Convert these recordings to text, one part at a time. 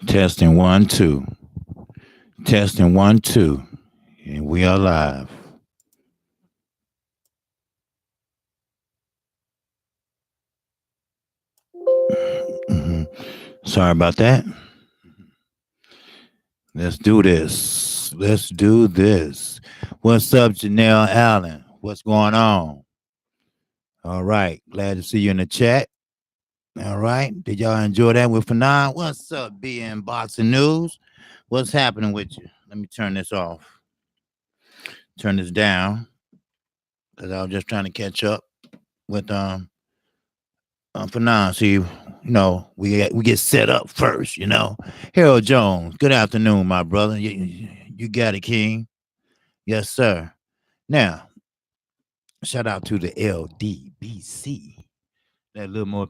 Testing one, two. Testing one, two. And we are live. Mhm. Sorry about that. Let's do this. Let's do this. What's up, Janelle Allen? What's going on? All right. Glad to see you in the chat. All right. Did y'all enjoy that with Fanon? What's up, BN Boxing News? What's happening with you? Let me turn this off. Turn this down. Because I was just trying to catch up with for now. See, we get set up first. Harold Jones. Good afternoon, my brother. You got it, King. Yes, sir. Now, shout out to the LDBC. Let a little more,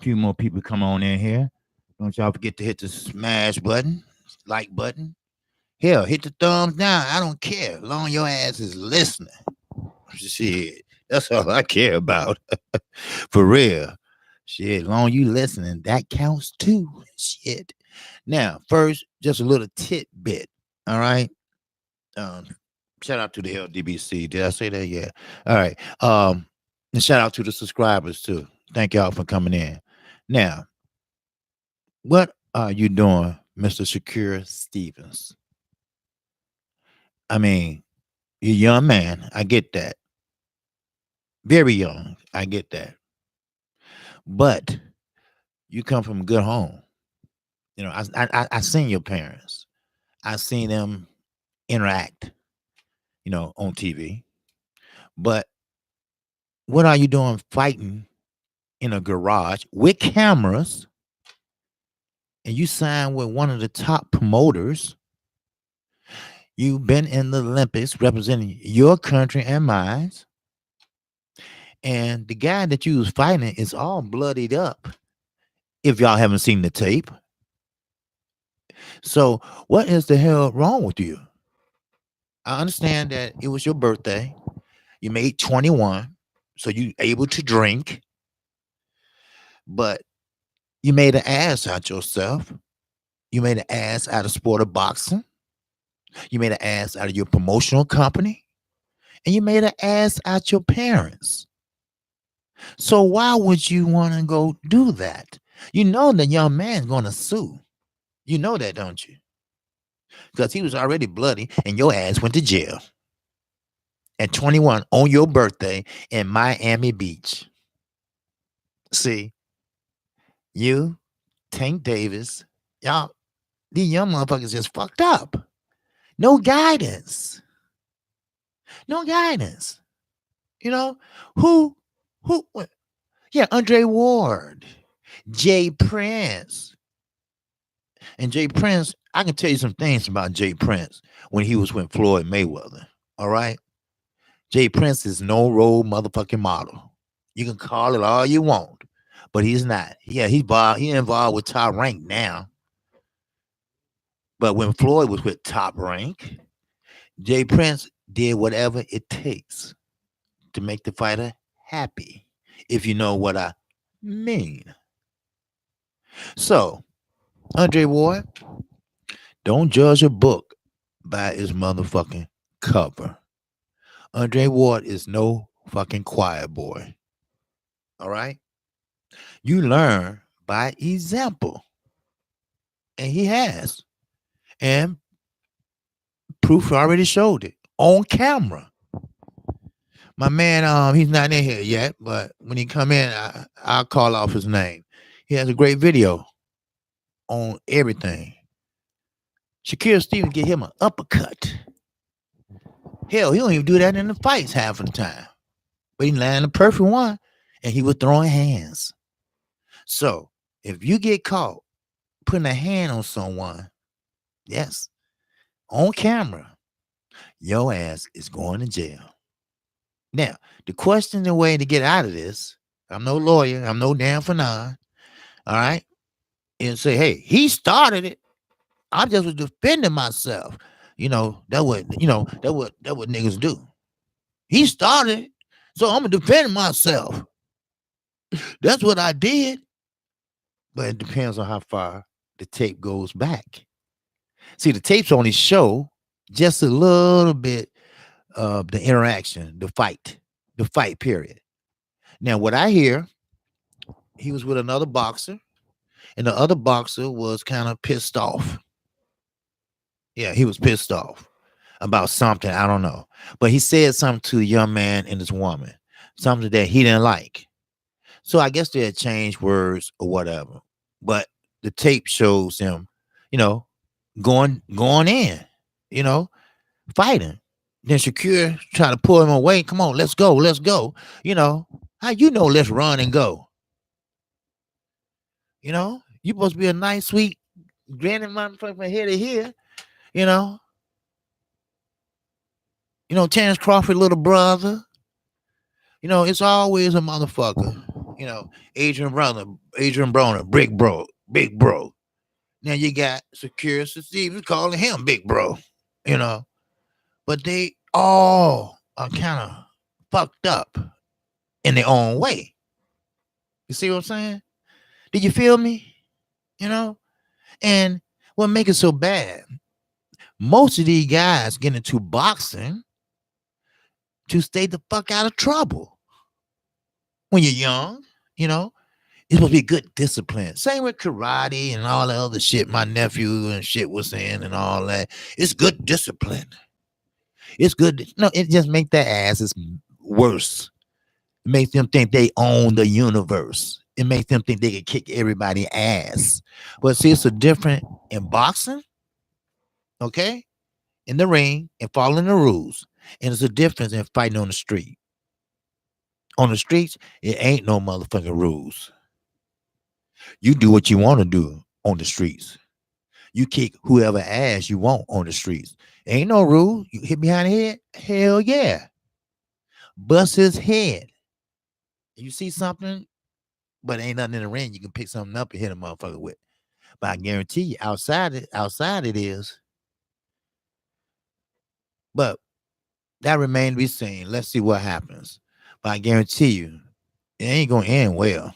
few more people come on in here. Don't y'all forget to hit the smash button, like button. Hell, hit the thumbs down. I don't care. As long as your ass is listening. Shit, that's all I care about. For real. Shit, as long as you listening, that counts too. Shit. Now, first, just a little tidbit. All right. Um, Shout out to the LDBC. Did I say that? Yeah. All right. And shout out to the subscribers too. Thank y'all for coming in. Now, what are you doing, Mr. Shakir Stevens? I mean, you're a young man. I get that. Very young. I get that. But you come from a good home. I seen your parents. I seen them interact, on TV. But what are you doing fighting in a garage with cameras? And you signed with one of the top promoters. You've been in the Olympics representing your country and mine. And the guy that you was fighting is all bloodied up. If y'all haven't seen the tape. So what is the hell wrong with you? I understand that it was your birthday. You made 21, so you able to drink, but you made an ass out yourself. You made an ass out of sport of boxing. You made an ass out of your promotional company. And you made an ass out your parents. So why would you want to go do that? You know the young man's going to sue. You know that, don't you? Because he was already bloody and your ass went to jail at 21 on your birthday in Miami Beach. See, you, Tank Davis, y'all, these young motherfuckers just fucked up. No guidance. No guidance. You know, who, what? Yeah, Andre Ward, Jay Prince. And Jay Prince, I can tell you some things about Jay Prince when he was with Floyd Mayweather. All right? Jay Prince is no role motherfucking model. You can call it all you want, but he's not. Yeah, he involved with Top Rank now. But when Floyd was with Top Rank, Jay Prince did whatever it takes to make the fighter happy, if you know what I mean. So, Andre Ward, don't judge a book by its motherfucking cover. Andre Ward is no fucking choir boy. All right? You learn by example. And he has. And proof already showed it on camera. My man, he's not in here yet, but when he come in, I'll call off his name. He has a great video on everything. Shakir Stevens get him an uppercut. Hell, he don't even do that in the fights half of the time. But he landed the perfect one, and he was throwing hands. So, if you get caught putting a hand on someone, yes, on camera, your ass is going to jail. Now, the question, the way to get out of this, I'm no lawyer, I'm no damn Fanon, all right? And say, hey, he started it. I just was defending myself. That what niggas do. He started it, so I'm gonna defend myself. That's what I did. But it depends on how far the tape goes back. See, the tapes only show just a little bit of the interaction, the fight period. Now, what I hear, he was with another boxer, and the other boxer was kind of pissed off. Yeah, he was pissed off about something. I don't know. But he said something to the young man and this woman, something that he didn't like. So I guess they had changed words or whatever. But the tape shows him, you know, going in, you know, fighting. Then Shakir try to pull him away. Come on, let's go, let's go. You know, how you know let's run and go? You know, you supposed to be a nice, sweet, granny motherfucker from here to here, you know. You know, Terrence Crawford, little brother. You know, it's always a motherfucker. You know, Adrian Broner, big bro. Now you got Secure Stevens calling him big bro. You know, but they all are kind of fucked up in their own way. You see what I'm saying? Did you feel me? You know, and what make it so bad? Most of these guys get into boxing to stay the fuck out of trouble. When you're young, you know, it's supposed to be good discipline. Same with karate and all the other shit my nephew and shit was saying and all that. It's good discipline. It's good. No, it just makes their asses worse. It makes them think they own the universe. It makes them think they can kick everybody's ass. But see, it's a different in boxing, okay? In the ring and following the rules. And it's a difference in fighting on the street. On the streets, it ain't no motherfucking rules. You do what you want to do on the streets. You kick whoever ass you want on the streets. Ain't no rule. You hit behind the head? Hell yeah. Bust his head. You see something, but ain't nothing in the ring. You can pick something up and hit a motherfucker with. But I guarantee you, outside it is. But that remains to be seen. Let's see what happens. But I guarantee you, it ain't gonna end well.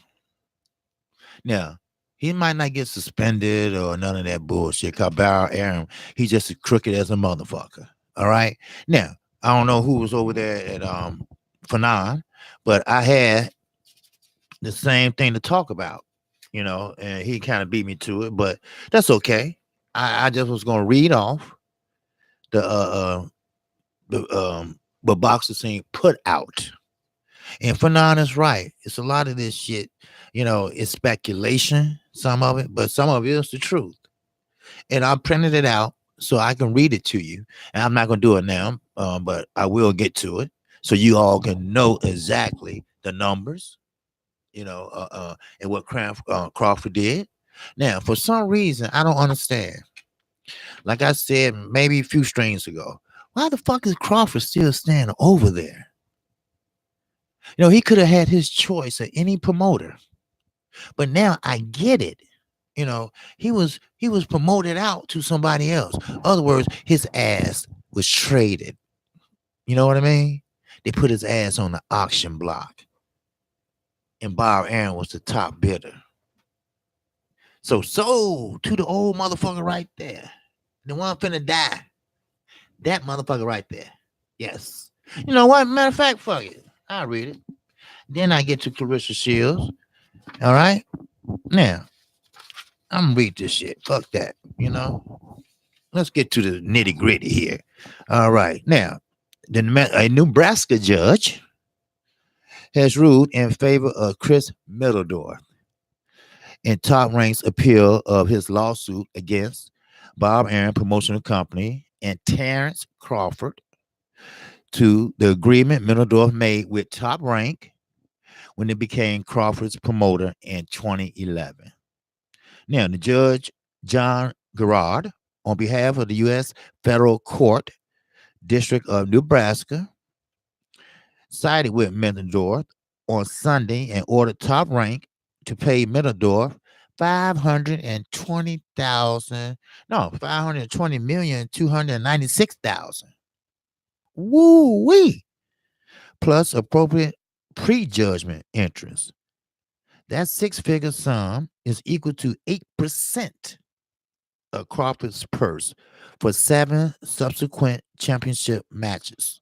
Now, he might not get suspended or none of that bullshit. Cause Barrow Aaron, he's just as crooked as a motherfucker. All right. Now, I don't know who was over there at Fanon, but I had the same thing to talk about, you know, and he kind of beat me to it, but that's okay. I just was gonna read off the the boxer scene put out. And Fanon is right. It's a lot of this shit, you know, it's speculation, some of it, but some of it is the truth. And I printed it out so I can read it to you. And I'm not going to do it now, but I will get to it so you all can know exactly the numbers, you know, and what Crawford did. Now, for some reason, I don't understand. Like I said, maybe a few strings ago, why the fuck is Crawford still standing over there? You know, he could have had his choice of any promoter, but now I get it. You know, he was promoted out to somebody else. In other words, his ass was traded. You know what I mean? They put his ass on the auction block, and Bob Aaron was the top bidder. So sold to the old motherfucker right there, the one finna die. That motherfucker right there. Yes. You know what? Matter of fact, fuck it. I'll read it. Then I get to Clarissa Shields. All right. Now, I'm gonna read this shit. Fuck that. You know. Let's get to the nitty gritty here. All right. Now, a Nebraska judge has ruled in favor of Chris Middledorf in Top Rank's appeal of his lawsuit against Bob Aaron Promotional Company and Terrence Crawford to the agreement Middledorf made with Top Rank when it became Crawford's promoter in 2011. Now, the judge, John Gerard, on behalf of the U.S. Federal Court, District of Nebraska, sided with Middledorf on Sunday and ordered Top Rank to pay Middledorf 520,296,000. Woo wee! Plus appropriate prejudgment interest. That six-figure sum is equal to 8% Crawford's purse for 7 subsequent championship matches.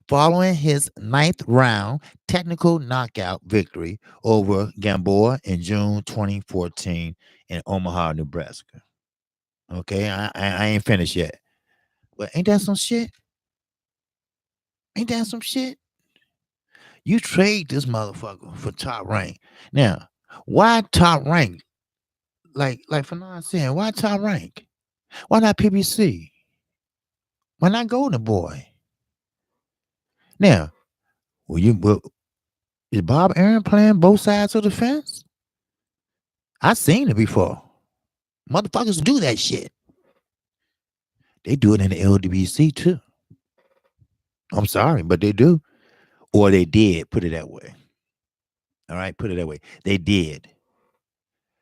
Following his ninth round technical knockout victory over Gamboa in June 2014 in Omaha, Nebraska. Okay, I ain't finished yet. But ain't that some shit? Ain't that some shit? You trade this motherfucker for top rank. Now, why top rank? Like Fanon saying, why top rank? Why not PBC? Why not Golden Boy? Now, is Bob Aaron playing both sides of the fence? I seen it before. Motherfuckers do that shit. They do it in the LDBC too. I'm sorry, but they do. Or they did, put it that way. All right, put it that way. They did.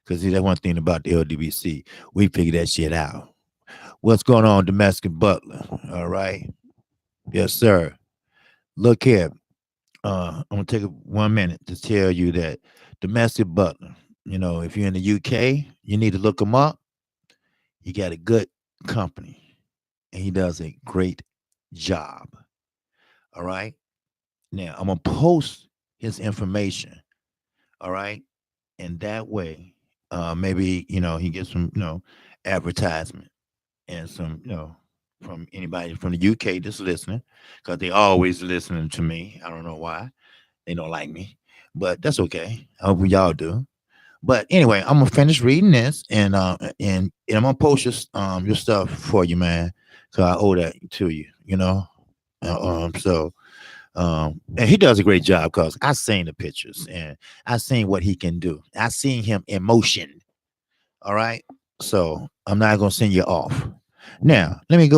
Because see, that's one thing about the LDBC. We figured that shit out. What's going on, Domestic Butler? All right. Yes, sir. Look here. I'm gonna take 1 minute to tell you that Domestic Butler, if you're in the UK, you need to look him up. He got a good company and he does a great job. All right. Now I'm gonna post his information. All right. And that way, maybe he gets some, advertisement and some, from anybody from the UK that's listening, because they always listening to me. I don't know why. They don't like me. But that's okay. I hope y'all do. But anyway, I'm gonna finish reading this and I'm gonna post your stuff for you, man. So I owe that to you, and he does a great job because I seen the pictures and I seen what he can do. I seen him in motion. All right. So I'm not gonna send you off. Now, let me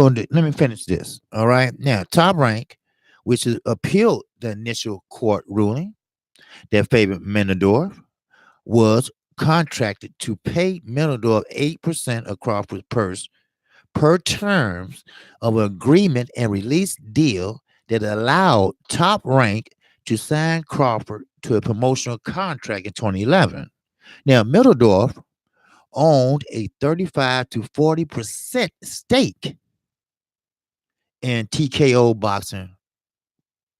finish this. All right. Now, Top Rank, which is appealed the initial court ruling that favored Menador, was contracted to pay Menador 8% of Crawford's purse per terms of an agreement and release deal that allowed Top Rank to sign Crawford to a promotional contract in 2011. Now, Middledorf owned a 35 to 40% stake in TKO Boxing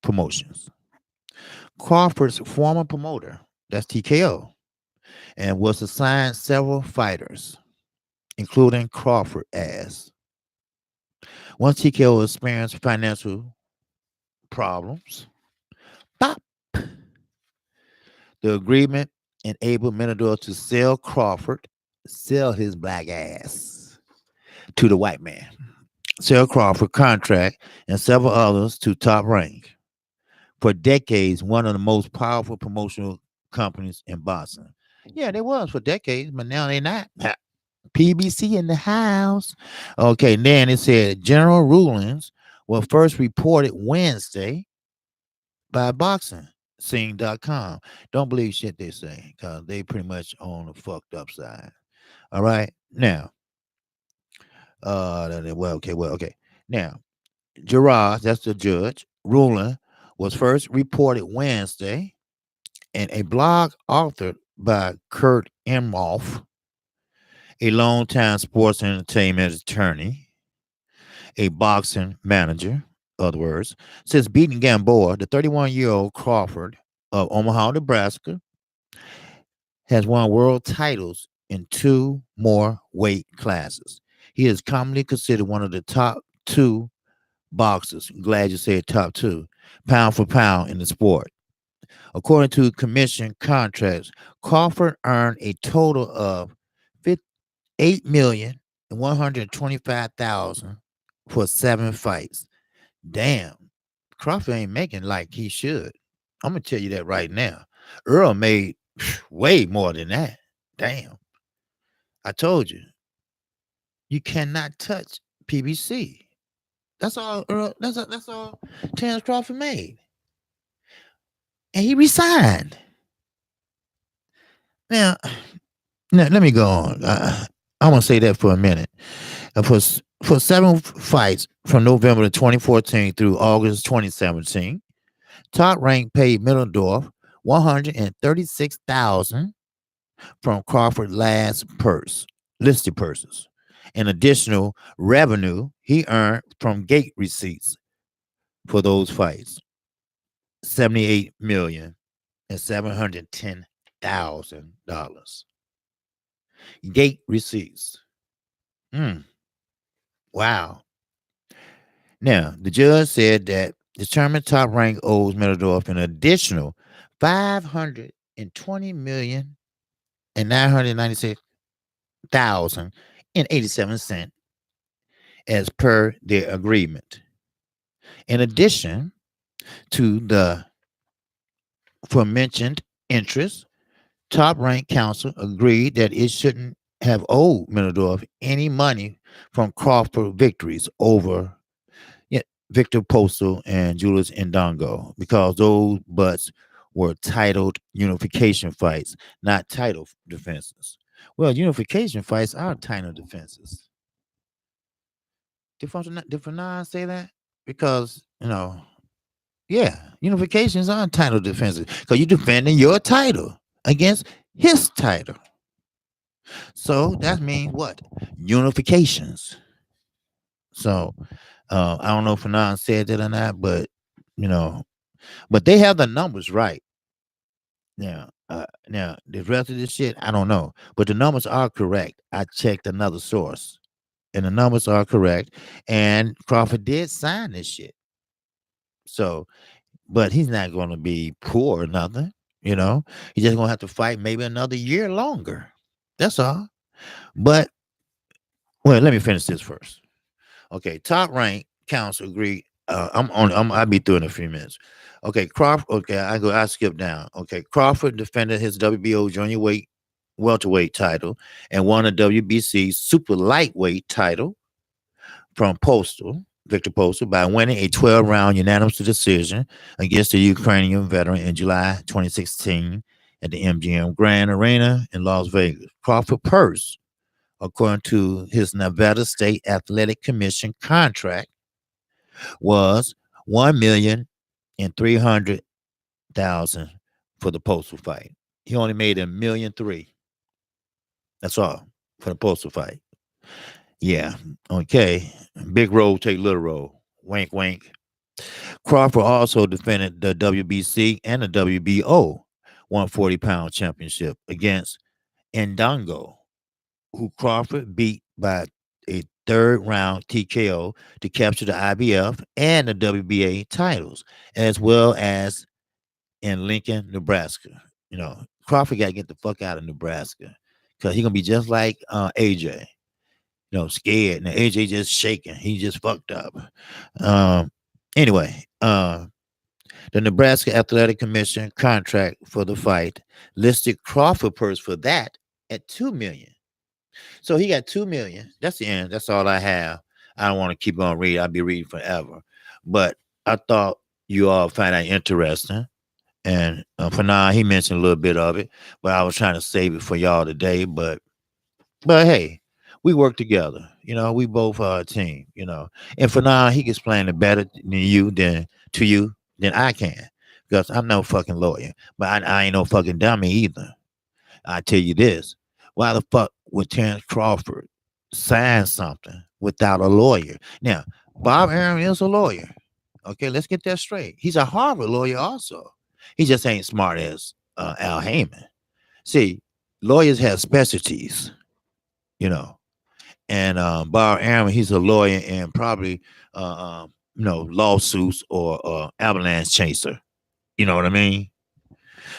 Promotions. Crawford's former promoter, that's TKO, and was assigned several fighters, including Crawford as. Once TKO experienced financial problems, bop, the agreement enabled Menador to sell Crawford, sell his black ass to the white man, sell Crawford contract and several others to Top Rank. For decades, one of the most powerful promotional companies in boxing. Yeah, they was for decades, but now they're not. PBC in the house. Okay, then it said general rulings were first reported Wednesday by boxing.com. Don't believe shit they say because they pretty much on the fucked up side. All right. Now, okay. Now, Gerard, that's the judge, ruling was first reported Wednesday in a blog authored by Kurt Imhoff, a longtime sports entertainment attorney, a boxing manager, other words, since beating Gamboa, the 31-year-old Crawford of Omaha, Nebraska, has won world titles in 2 more weight classes. He is commonly considered one of the top 2 boxers. Glad you said top 2, pound for pound in the sport. According to commission contracts, Crawford earned a total of $8,125,000 for 7 fights. Damn, Crawford ain't making like he should. I'm gonna tell you that right now. Earl made way more than that. Damn, I told you, you cannot touch PBC. That's all Earl. That's all Terrence Crawford made, and he resigned. Now, let me go on. I want to say that for a minute. For 7 fights from November 2014 through August 2017, Top Rank paid Middledorf $136,000 from Crawford last listed purses. and additional revenue he earned from gate receipts for those fights. 78,710,000 gate receipts. Mm, wow. Now, the judge said that determined top rank owes Middledorf an additional 520,996,087 as per their agreement. In addition to the aforementioned interest, top rank counsel agreed that it shouldn't have owed Middledorf any money from Crawford victories over, yeah, Victor Postal and Julius Ndongo because those butts were titled unification fights, not title defenses. Well, unification fights are title defenses. Did Fanon say that? Because, yeah, unifications are title defenses because you're defending your title against his title. So that means what? Unifications. So I don't know if Fanon said that or not, but you know, but they have the numbers right now. Now the rest of this shit, I don't know, but the numbers are correct. I checked another source, and the numbers are correct. And Crawford did sign this shit. So, but he's not going to be poor or nothing. He's just going to have to fight maybe another year longer. That's all. But well, let me finish this first. Okay, top rank counsel agreed. I'll be through in a few minutes. Okay, Crawford. Okay, I skip down. Okay, Crawford defended his WBO junior welterweight title and won a WBC super lightweight title from Victor Postal, by winning a 12-round unanimous decision against the Ukrainian veteran in July 2016 at the MGM Grand Arena in Las Vegas. Crawford purse, according to his Nevada State Athletic Commission contract, was $1,300,000 for the Postal fight. He only made $1,300,000. That's all for the Postal fight. Yeah. Okay. Big roll take little roll. Wink, wink. Crawford also defended the WBC and the WBO 140-pound championship against Ndongo, who Crawford beat by a third round TKO to capture the IBF and the WBA titles, as well as in Lincoln, Nebraska. Crawford got to get the fuck out of Nebraska because he's going to be just like AJ, scared. Now AJ just shaking. He just fucked up. Anyway, the Nebraska Athletic Commission contract for the fight listed Crawford purse for that at $2 million. So he got $2 million. That's the end. That's all I have. I don't want to keep on reading. I'll be reading forever. But I thought you all find that interesting. And for now, he mentioned a little bit of it, but I was trying to save it for y'all today. But hey, we work together. We both are a team. And for now, he can explain it better to you than I can, because I'm no fucking lawyer, but I ain't no fucking dummy either. I tell you this: why the fuck would Terrence Crawford sign something without a lawyer? Now, Bob Arum is a lawyer. Okay, let's get that straight. He's a Harvard lawyer also. He just ain't smart as Al Heyman. See, lawyers have specialties, and Bob Arum, he's a lawyer and probably lawsuits or avalanche chaser. You know what I mean?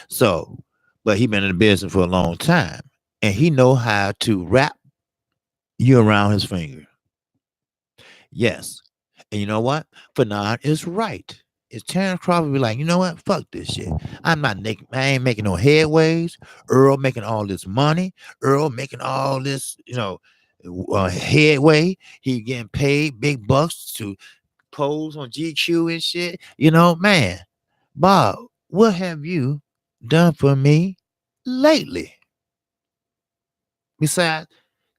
So, but he been in the business for a long time, and he know how to wrap you around his finger. Yes, and you know what? Fanon is right. It's Terrence Crawford be like, you know what? Fuck this shit. I ain't making no headways. Earl making all this money. Earl making all this, headway. He getting paid big bucks to pose on GQ and shit. Man, Bob, what have you done for me lately? Besides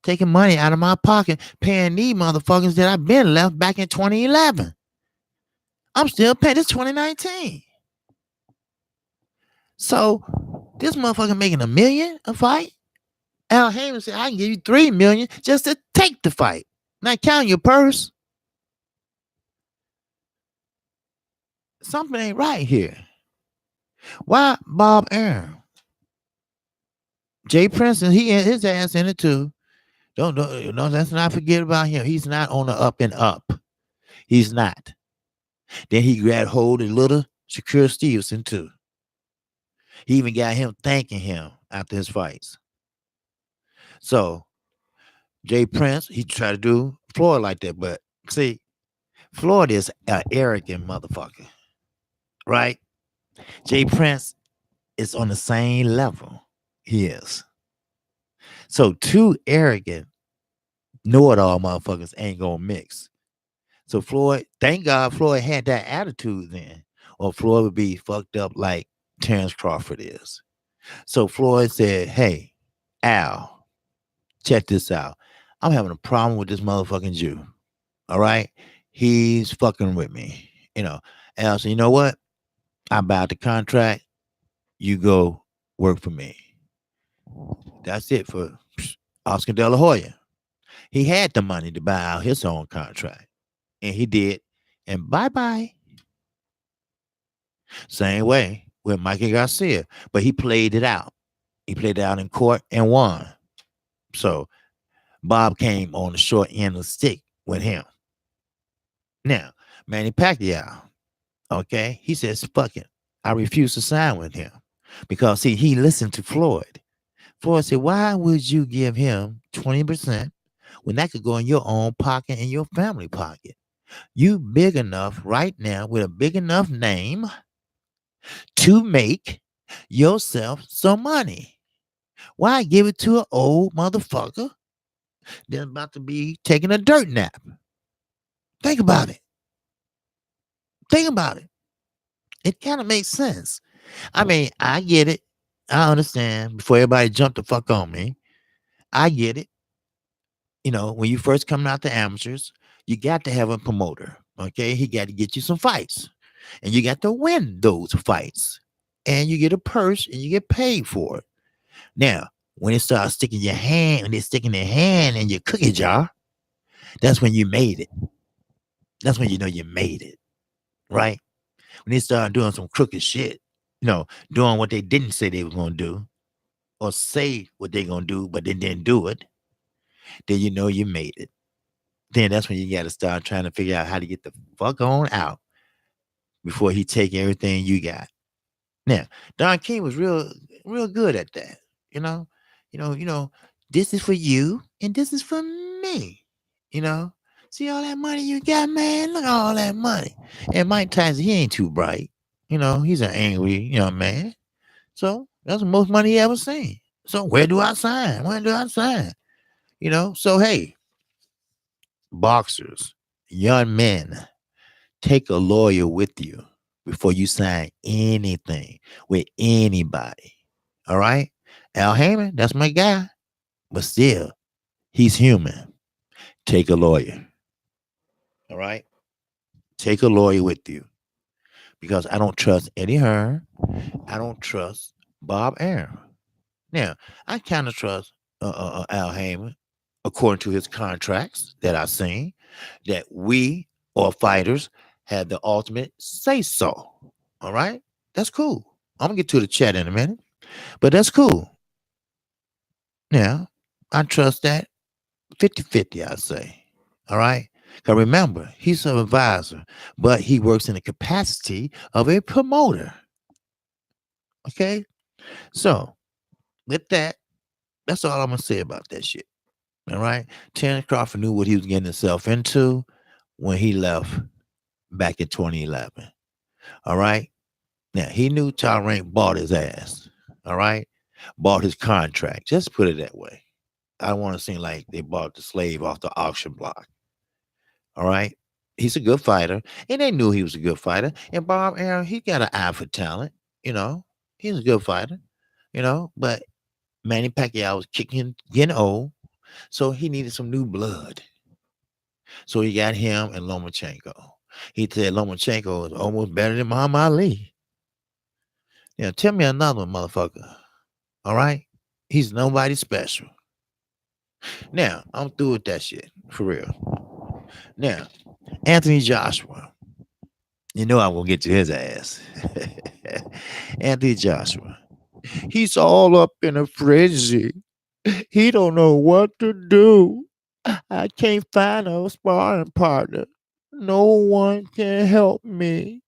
taking money out of my pocket, paying these motherfuckers that I've been left back in 2011. I'm still paying. This 2019. So this motherfucker making $1 million a fight Al Heyman said, I can give you $3 million just to take the fight. Not count your purse. Something ain't right here. Why Bob Arum? Jay Princeton, he had his ass in it too. Don't let's not forget about him. He's not on the up and up. He's not. Then he grabbed hold of little Shakur Stevenson too. He even got him thanking him after his fights. So Jay Prince, he tried to do Floyd like that, but see, Floyd is an arrogant motherfucker, right? Jay Prince is on the same level. He is. So two arrogant, know-it-all motherfuckers ain't gonna mix. So Floyd, thank God Floyd had that attitude then, or Floyd would be fucked up like Terrence Crawford is. So Floyd said, hey, Al, check this out. I'm having a problem with this motherfucking Jew. All right? He's fucking with me. Al said, you know what? I bought the contract. You go work for me. That's it for Oscar De La Hoya. He had the money to buy out his own contract. And he did. And bye-bye. Same way with Mikey Garcia. But he played it out. He played it out in court and won. So Bob came on the short end of the stick with him. Now, Manny Pacquiao, okay, he says, fuck it. I refuse to sign with him. Because, see, he listened to Floyd. Floyd said, why would you give him 20% when that could go in your own pocket and your family pocket? You big enough right now with a big enough name to make yourself some money. Why give it to an old motherfucker that's about to be taking a dirt nap? Think about it. Think about it. It kind of makes sense. I mean, I get it. I understand. Before everybody jump the fuck on me, I get it. When you first come out to amateurs, you got to have a promoter. Okay, he got to get you some fights, and you got to win those fights, and you get a purse, and you get paid for it. Now, when it starts sticking your hand, when they're sticking their hand in your cookie jar, that's when you made it. That's when you know you made it, right? When they start doing some crooked shit, doing what they didn't say they were going to do, or say what they're going to do, but they didn't do it, then you know you made it. Then that's when you got to start trying to figure out how to get the fuck on out before he take everything you got. Now, Don King was real good at that. This is for you and this is for me. See all that money you got, man? Look at all that money. And Mike Tyson, he ain't too bright. He's an angry, man. So that's the most money he ever seen. So where do I sign? When do I sign? So hey, boxers, young men, take a lawyer with you before you sign anything with anybody. All right? Al Heyman, that's my guy. But still, he's human. Take a lawyer. All right? Take a lawyer with you. Because I don't trust Eddie Hearn. I don't trust Bob Arum. Now, I kind of trust Al Heyman, according to his contracts that I've seen, that we or fighters have the ultimate say so. All right? That's cool. I'm going to get to the chat in a minute, but that's cool. Now, I trust that 50-50, I say. All right? Because remember, he's an advisor, but he works in the capacity of a promoter. Okay? So, with that, that's all I'm going to say about that shit. All right? Terrence Crawford knew what he was getting himself into when he left back in 2011. All right? Now, he knew Tom Rank bought his ass. All right? Bought his contract. Just put it that way. I don't want to seem like they bought the slave off the auction block. All right? He's a good fighter. And they knew he was a good fighter. And Bob Arum, he got an eye for talent. He's a good fighter. But Manny Pacquiao was getting old. So he needed some new blood. So he got him and Lomachenko. He said Lomachenko is almost better than Muhammad Ali. Tell me another motherfucker. All right? He's nobody special. Now, I'm through with that shit. For real. Now, Anthony Joshua. You know I'm gonna get to his ass. Anthony Joshua. He's all up in a frenzy. He don't know what to do. I can't find a sparring partner. No one can help me.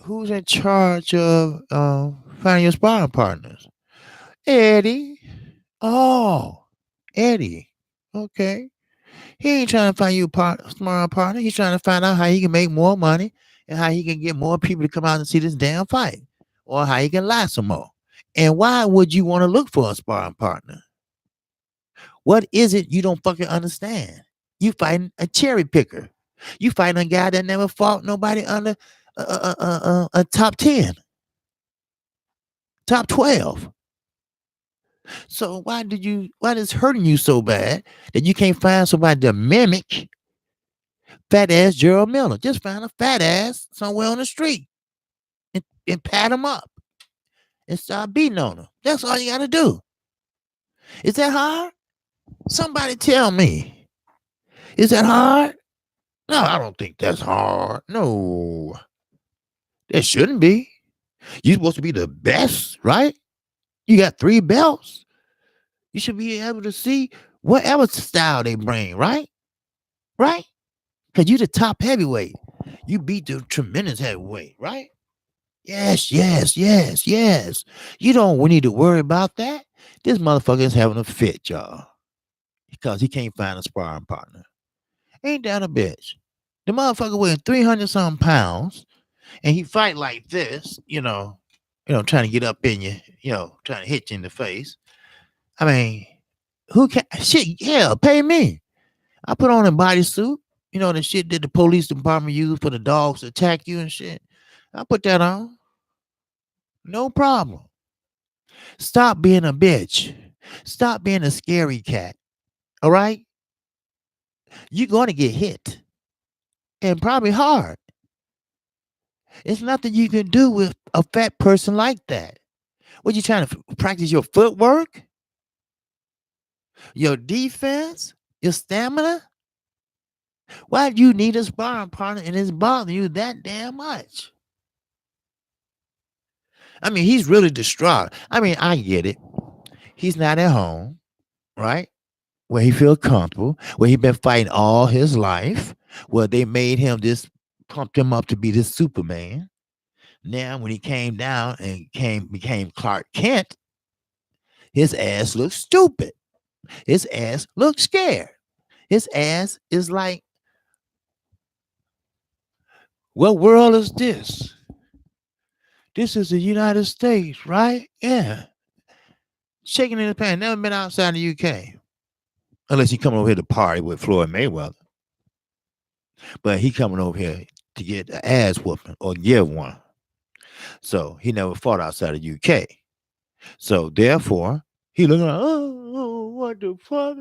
Who's in charge of finding your sparring partners? Eddie. Oh, Eddie. Okay. He ain't trying to find you a sparring partner. He's trying to find out how he can make more money and how he can get more people to come out and see this damn fight, or how he can lie some more. And why would you want to look for a sparring partner? What is it you don't fucking understand? You fighting a cherry picker. You fighting a guy that never fought nobody under a top 10, top 12. So why is hurting you so bad that you can't find somebody to mimic fat ass Gerald Miller? Just find a fat ass somewhere on the street and pat him up and start beating on him. That's all you got to do. Is that hard? Somebody tell me. Is that hard? No, I don't think that's hard. No, that shouldn't be. You're supposed to be the best, right? You got 3 belts. You should be able to see whatever style they bring, right? Right? Because you the top heavyweight. You beat the tremendous heavyweight, right? Yes, yes, yes, yes. You don't need to worry about that. This motherfucker is having a fit, y'all. Because he can't find a sparring partner. Ain't that a bitch? The motherfucker weighing 300 something pounds and he fight like this, trying to get up in you, trying to hit you in the face. I mean, who can shit? Yeah, pay me. I put on a bodysuit, the shit that the police department use for the dogs to attack you and shit. I put that on. No problem. Stop being a bitch. Stop being a scary cat. All right? You're going to get hit and probably hard. It's nothing you can do with a fat person like that. What you trying to practice your footwork, your defense, your stamina? Why do you need a sparring partner and it's bothering you that damn much? I mean, he's really distraught. I mean, I get it. He's not at home, right? Where he feel comfortable, where he been fighting all his life, where they made him this, pumped him up to be this Superman. Now, when he came down and became Clark Kent, his ass looks stupid. His ass looks scared. His ass is like, what world is this? This is the United States, right? Yeah. Shaking in his pants. Never been outside the UK. Unless he coming over here to party with Floyd Mayweather. But he coming over here to get an ass whooping or give one. So he never fought outside of UK. So therefore, he looking like, oh, what the fuck?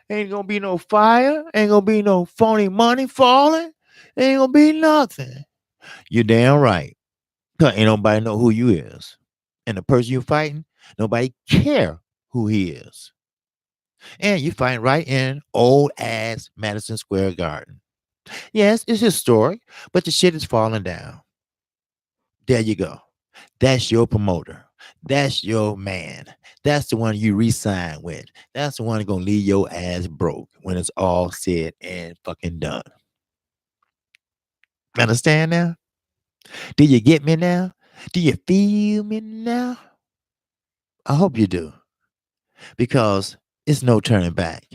Ain't gonna be no fire. Ain't gonna be no phony money falling. Ain't gonna be nothing. You're damn right. 'Cause ain't nobody know who you is. And the person you fighting, nobody care who he is. And you fight right in old ass Madison Square Garden. Yes, it's historic, but the shit is falling down. There you go. That's your promoter. That's your man. That's the one you re-sign with. That's the one that's gonna leave your ass broke when it's all said and fucking done. Understand now? Do you get me now? Do you feel me now? I hope you do. Because it's no turning back.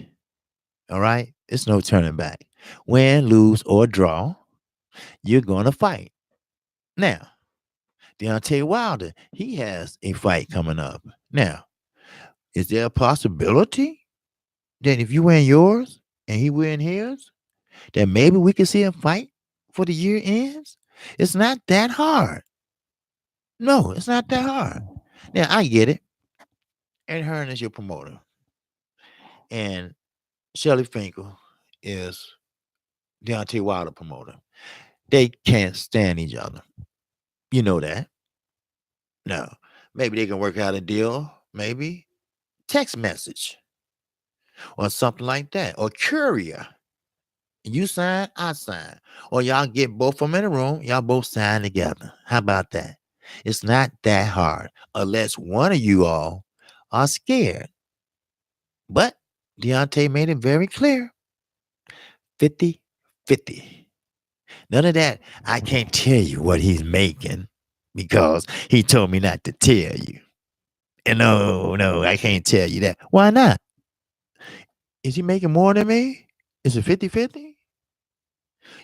All right? It's no turning back. Win, lose, or draw, you're gonna fight. Now, Deontay Wilder, he has a fight coming up. Now, is there a possibility that if you win yours and he win his, that maybe we can see a fight for the year ends? It's not that hard. No, it's not that hard. Now, I get it. Ed Hearn is your promoter. And Shelly Finkel is Deontay Wilder promoter. They can't stand each other. You know that. No. Maybe they can work out a deal. Maybe. Text message. or something like that, or courier. You sign, I sign. Or y'all get both of them in the room, y'all both sign together. How about that? It's not that hard, unless one of you all are scared. But Deontay made it very clear 50-50. None of that. I can't tell you what he's making because he told me not to tell you. And no, no, I can't tell you that. Why not? Is he making more than me? Is it 50-50?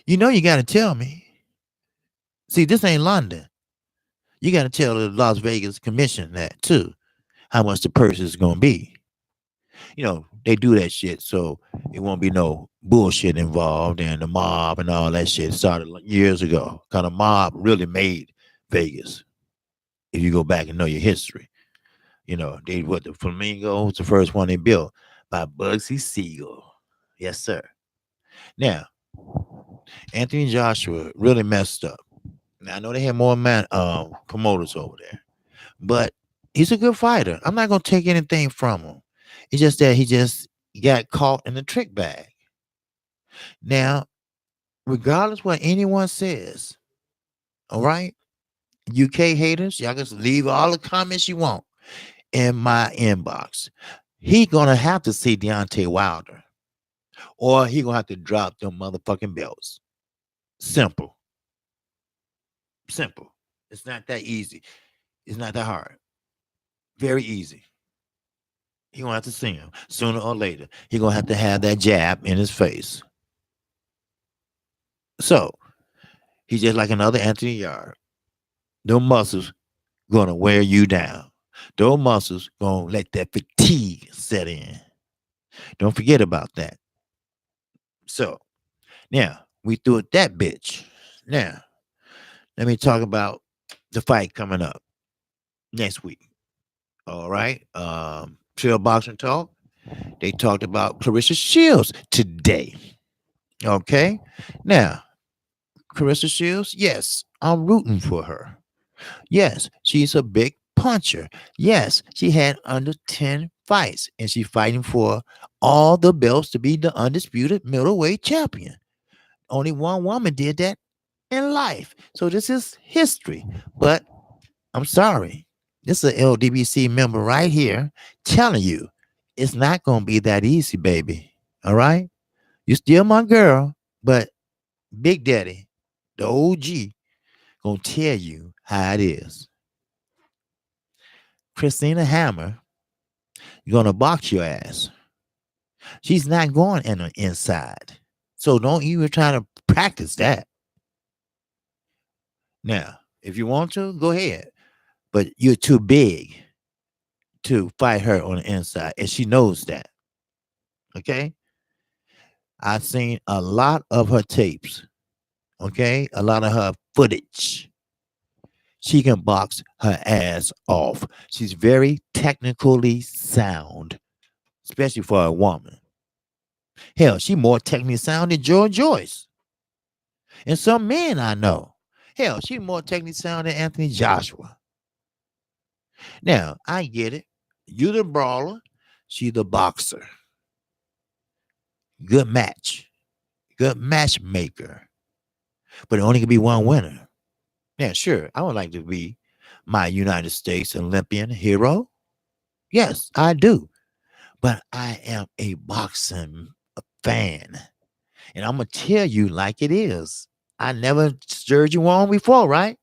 You know, you got to tell me. See, this ain't London. You got to tell the Las Vegas Commission that too, how much the purse is going to be. You know, they do that shit so it won't be no bullshit involved and the mob and all that shit started years ago. Kind of mob really made Vegas. If you go back and know your history, you know, they what the Flamingo was the first one they built by Bugsy Siegel. Yes, sir. Now, Anthony Joshua really messed up. Now I know they had more promoters over there, but he's a good fighter. I'm not gonna take anything from him. It's just that he just got caught in the trick bag. Now, regardless what anyone says, all right, UK haters, y'all just leave all the comments you want in my inbox. He gonna have to see Deontay Wilder, or he gonna have to drop them motherfucking belts. Simple, simple. It's not that easy. It's not that hard. Very easy. He gonna have to see him sooner or later. He gonna have that jab in his face. So he's just like another Anthony Yard. Those muscles gonna wear you down. Those muscles gonna let that fatigue set in. Don't forget about that. So now we threw at that bitch. Now let me talk about the fight coming up next week. All right. Trail Boxing Talk. They talked about Clarissa Shields today. Okay. Now, Clarissa Shields, yes, I'm rooting for her. Yes, she's a big puncher. Yes, she had under 10 fights, and she's fighting for all the belts to be the undisputed middleweight champion. Only one woman did that in life. So this is history. But I'm sorry. This is an LDBC member right here telling you it's not going to be that easy, baby. All right? You still my girl, but Big Daddy, the OG, going to tell you how it is. Christina Hammer, you're going to box your ass. She's not going in the inside. So don't even try to practice that. Now, if you want to, go ahead. But you're too big to fight her on the inside. And she knows that. Okay? I've seen a lot of her tapes. Okay? A lot of her footage. She can box her ass off. She's very technically sound, especially for a woman. Hell, she more technically sound than George Joyce. And some men I know. Hell, she more technically sound than Anthony Joshua. Now, I get it. You the brawler, she the boxer. Good match. Good matchmaker. But it only can be one winner. Yeah, sure. I would like to be my United States Olympian hero. Yes, I do. But I am a boxing fan. And I'm going to tell you like it is. I never stirred you on before, right?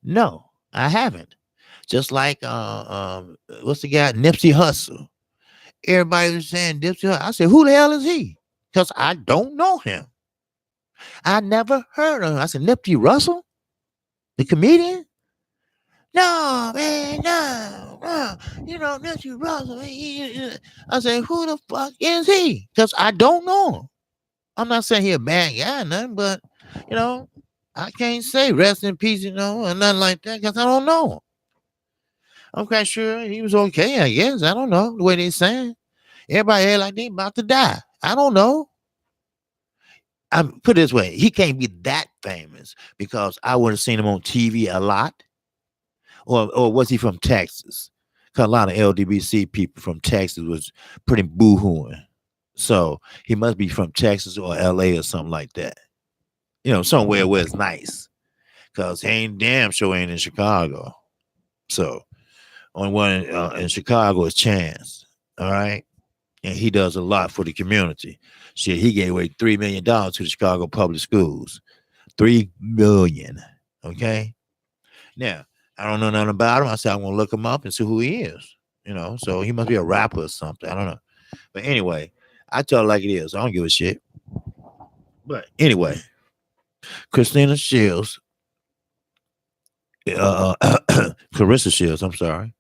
No, I haven't. Just like what's the guy? Nipsey Hussle. Everybody was saying Nipsey Hussle. I said, who the hell is he? Because I don't know him. I never heard of him. I said, Nipsey Russell? The comedian? No, man, no. You know, Nipsey Russell. I said, who the fuck is he? Because I don't know him. I'm not saying he a bad guy or nothing, but, you know, I can't say rest in peace, you know, or nothing like that because I don't know him. I'm quite sure he was okay, I guess. I don't know the way they saying. Everybody act like they about to die. I don't know. I put it this way, he can't be that famous because I would have seen him on TV a lot. Or was he from Texas? Because a lot of LDBC people from Texas was pretty boo-hooing. So he must be from Texas or LA or something like that. Somewhere where it's nice. Cause he ain't damn sure ain't in Chicago. So only one in Chicago is Chance. All right. And he does a lot for the community. Shit, he gave away $3 million to the Chicago public schools. 3 million. Okay. Now, I don't know nothing about him. I said I'm gonna look him up and see who he is. So he must be a rapper or something. I don't know. But anyway, I tell it like it is. I don't give a shit. But anyway, Christina Shields, Clarissa Shields, I'm sorry.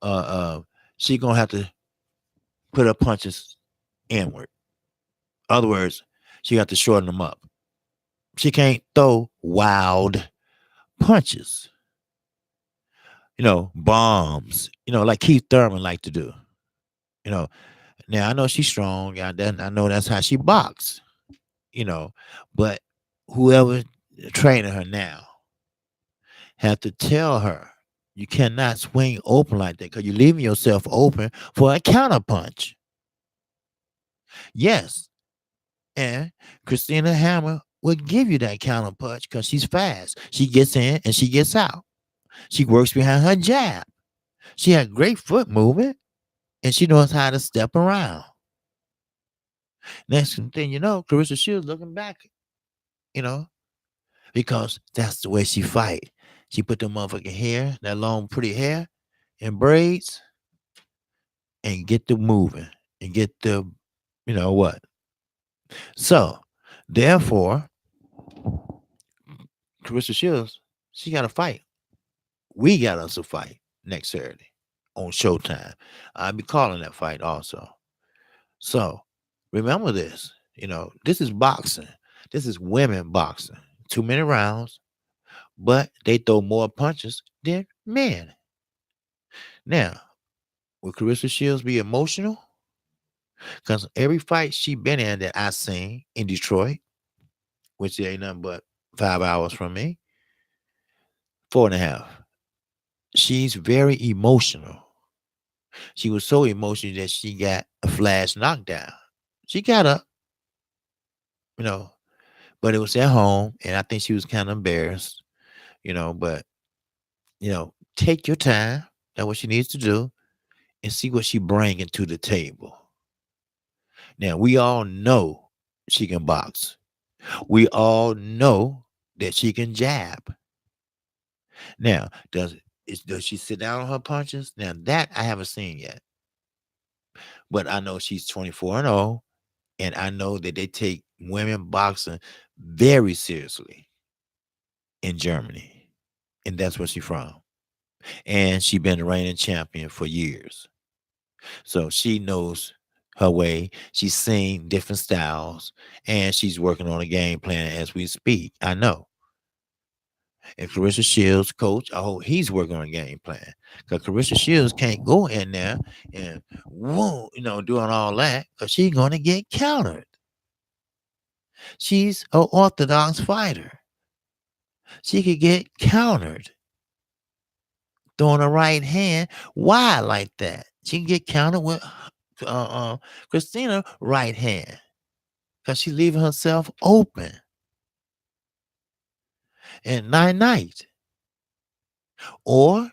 Uh, uh, she gonna have to put her punches inward. In other words, she got to shorten them up. She can't throw wild punches. Bombs. Like Keith Thurman like to do. You know, Now I know she's strong. I know that's how she box. You know, but whoever training her now have to tell her you cannot swing open like that because you're leaving yourself open for a counter punch. Yes, and Christina Hammer will give you that counter punch because she's fast. She gets in and she gets out. She works behind her jab. She has great foot movement and she knows how to step around. Next thing you know, Clarissa Shields looking back, you know, because that's the way she fight. She put the motherfucking hair, that long pretty hair, in braids, and get the moving and get the, what. So, therefore, Clarissa Shields, she got to fight. We got us a fight next Saturday on Showtime. I'll be calling that fight also. So, remember this. This is boxing. This is women boxing. Too many rounds, but they throw more punches than men. Now, will Clarissa Shields be emotional? Because every fight she been in that I seen in Detroit, which ain't nothing but 5 hours from me, 4.5. She's very emotional. She was so emotional that she got a flash knockdown. She got up, you know, but it was at home, and I think she was kind of embarrassed, but take your time. That's what she needs to do, and see what she bringing to the table. Now we all know she can box. We all know that she can jab. Now, does she sit down on her punches? Now that I haven't seen yet, but I know she's 24-0, and I know that they take women boxing very seriously in Germany, and that's where she's from. And she's been the reigning champion for years, so she knows her way. She's seen different styles, and she's working on a game plan as we speak. I know. And Clarissa Shields, coach, I hope he's working on a game plan. Because Clarissa Shields can't go in there and whoa, doing all that because she's going to get countered. She's an orthodox fighter. She could get countered. Throwing a right hand. Why like that? She can get countered with Christina right hand because she's leaving herself open. And night. Or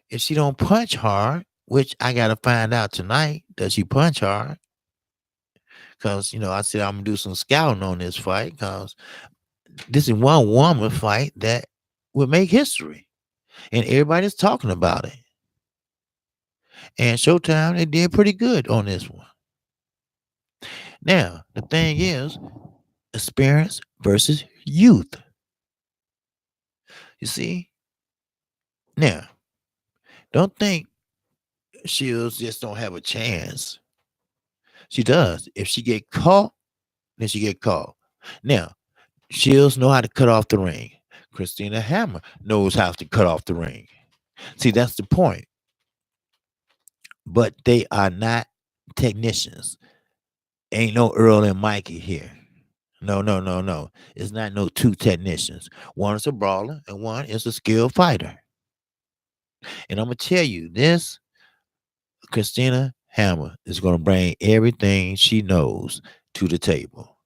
if she don't punch hard, which I gotta find out tonight, does she punch hard? Because I said I'm gonna do some scouting on this fight because this is one woman fight that would make history, and everybody's talking about it. And Showtime, they did pretty good on this one. Now the thing is, experience versus youth. You see, now don't think Shields just don't have a chance. She does. If she get caught, then she get caught. Now, Shields know how to cut off the ring. Christina Hammer knows how to cut off the ring. See, that's the point. But they are not technicians. Ain't no Earl and Mikey here. No, no, no, no. It's not no two technicians. One is a brawler and one is a skilled fighter. And I'm gonna tell you this, Christina Hammer is going to bring everything she knows to the table.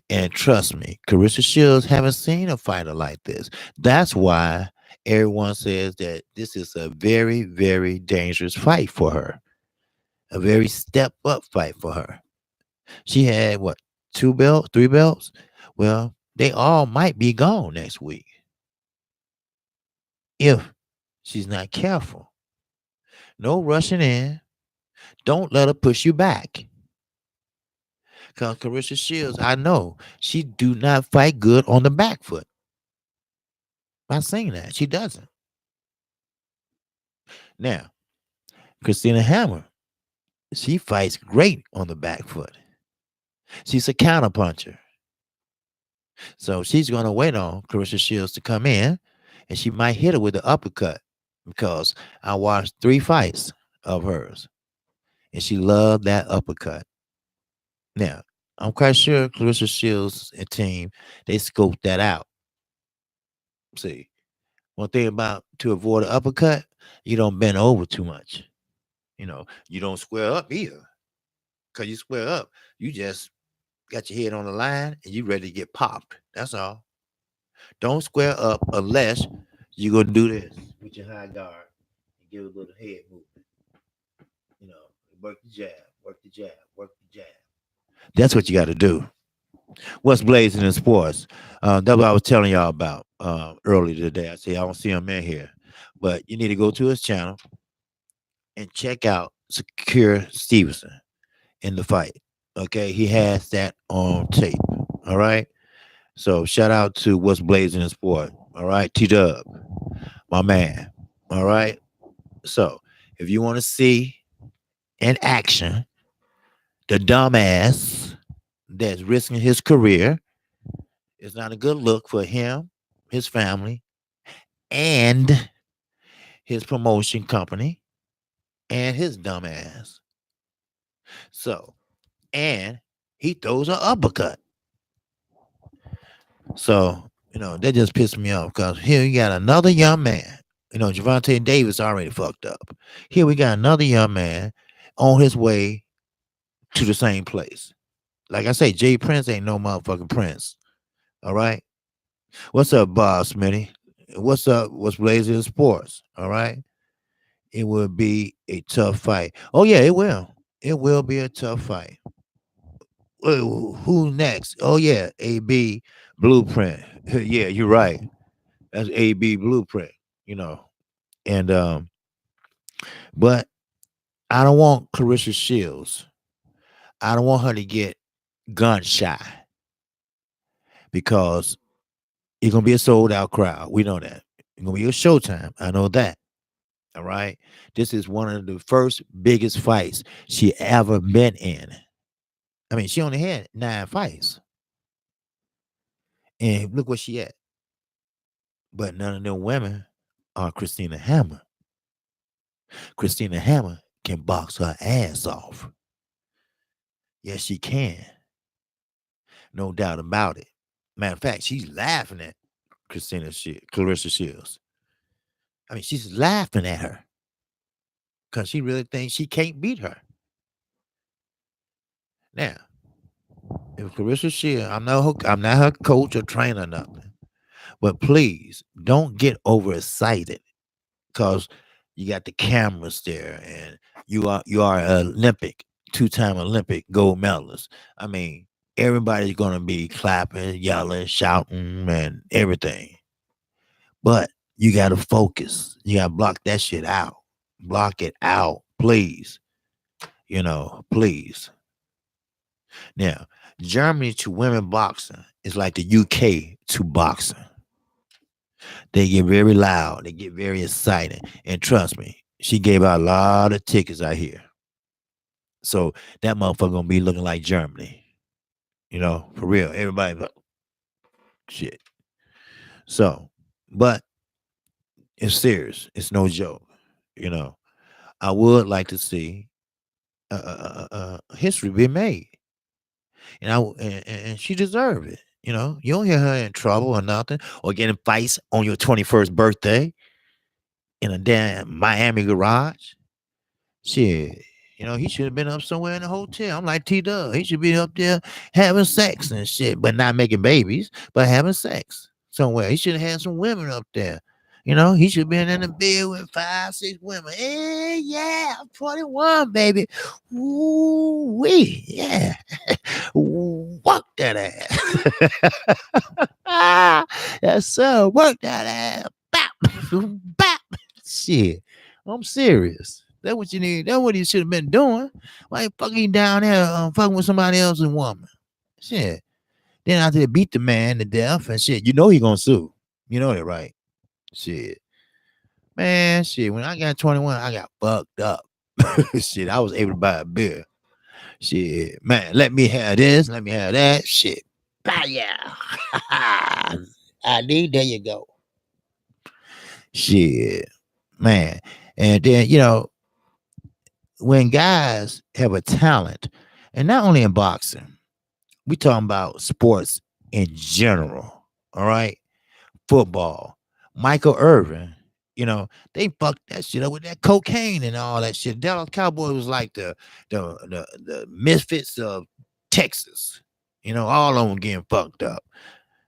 And trust me, Carissa Shields haven't seen a fighter like this. That's why everyone says that this is a very, very dangerous fight for her. A very step up fight for her. She had what, two belts, three belts? Well, they all might be gone next week if she's not careful. No rushing in. Don't let her push you back. Because Carissa Shields, I know, she do not fight good on the back foot. I've seen that. She doesn't. Now, Christina Hammer, she fights great on the back foot. She's a counterpuncher. So she's going to wait on Carissa Shields to come in, and she might hit her with the uppercut because I watched 3 fights of hers, and she loved that uppercut. Now, I'm quite sure Clarissa Shields and team, they scoped that out. See, one thing about to avoid an uppercut, you don't bend over too much. You don't square up either. Because you square up, you just got your head on the line and you ready to get popped. That's all. Don't square up unless you're going to do this with your high guard and give a little head movement. Work the jab, work the jab, work the jab. That's what you got to do. What's blazing in sports? That's what I was telling y'all about earlier today. I say I don't see him in here, but you need to go to his channel and check out Secure Stevenson in the fight. Okay, he has that on tape. All right. So shout out to What's Blazing in Sport. All right, T Dub, my man. All right. So if you want to see in action the dumbass that's risking his career, it's not a good look for him, his family, and his promotion company, and his dumbass. So, and he throws an uppercut. So, that just pissed me off because here you got another young man. Javante Davis already fucked up. Here we got another young man on his way to the same place. Like I say, Jay Prince ain't no motherfucking Prince. All right. What's up, boss, Smitty? What's up? What's blazing in sports? All right. It will be a tough fight. Oh yeah, it will. It will be a tough fight. Who next? Oh yeah, AB Blueprint. Yeah, you're right. That's AB Blueprint. And but I don't want Clarissa Shields. I don't want her to get gun shy because it's gonna be a sold out crowd. We know that. It's gonna be a showtime. I know that. All right. This is one of the first biggest fights she ever been in. I mean, she only had 9 fights. And look where she at. But none of them women are Christina Hammer. Christina Hammer can box her ass off. Yes, she can. No doubt about it. Matter of fact, she's laughing at Clarissa Shields. I mean, she's laughing at her because she really thinks she can't beat her. Now, if Clarissa Shields, I'm not her coach or trainer or nothing, but please don't get overexcited because you got the cameras there and you are an Olympic, 2-time Olympic gold medalist. I mean, everybody's gonna be clapping, yelling, shouting, and everything. But you gotta focus. You gotta block that shit out. Block it out, please. Please. Now, Germany to women boxing is like the UK to boxing. They get very loud. They get very excited. And trust me, she gave out a lot of tickets out here. So that motherfucker gonna be looking like Germany. For real. Everybody, shit. So, but it's serious. It's no joke. I would like to see history be made, and she deserved it. You don't hear her in trouble or nothing, or getting fights on your 21st birthday in a damn Miami garage. Shit, He should have been up somewhere in a hotel. I'm like T Dub. He should be up there having sex and shit, but not making babies, but having sex somewhere. He should have had some women up there. He should have been in the bed with 5, 6 women. Hey, yeah, I'm 21, baby. Ooh, wee, yeah. Work that ass. Yes, sir. Work that ass. Bap. Bap. Shit. I'm serious. That's what you need. That's what he should have been doing. Why you fucking down there fucking with somebody else's woman? Shit. Then after they beat the man to death and shit, he gonna sue. You know that, right? Shit. Man, shit. When I got 21, I got fucked up. Shit, I was able to buy a beer. Shit, man, let me have this, let me have that. Shit. Bah, yeah. ID, there you go. Shit. Man. And then, when guys have a talent, and not only in boxing, we talking about sports in general. All right. Football. Michael Irvin, they fucked that shit up with that cocaine and all that shit. Dallas Cowboys was like the misfits of Texas. All of them getting fucked up.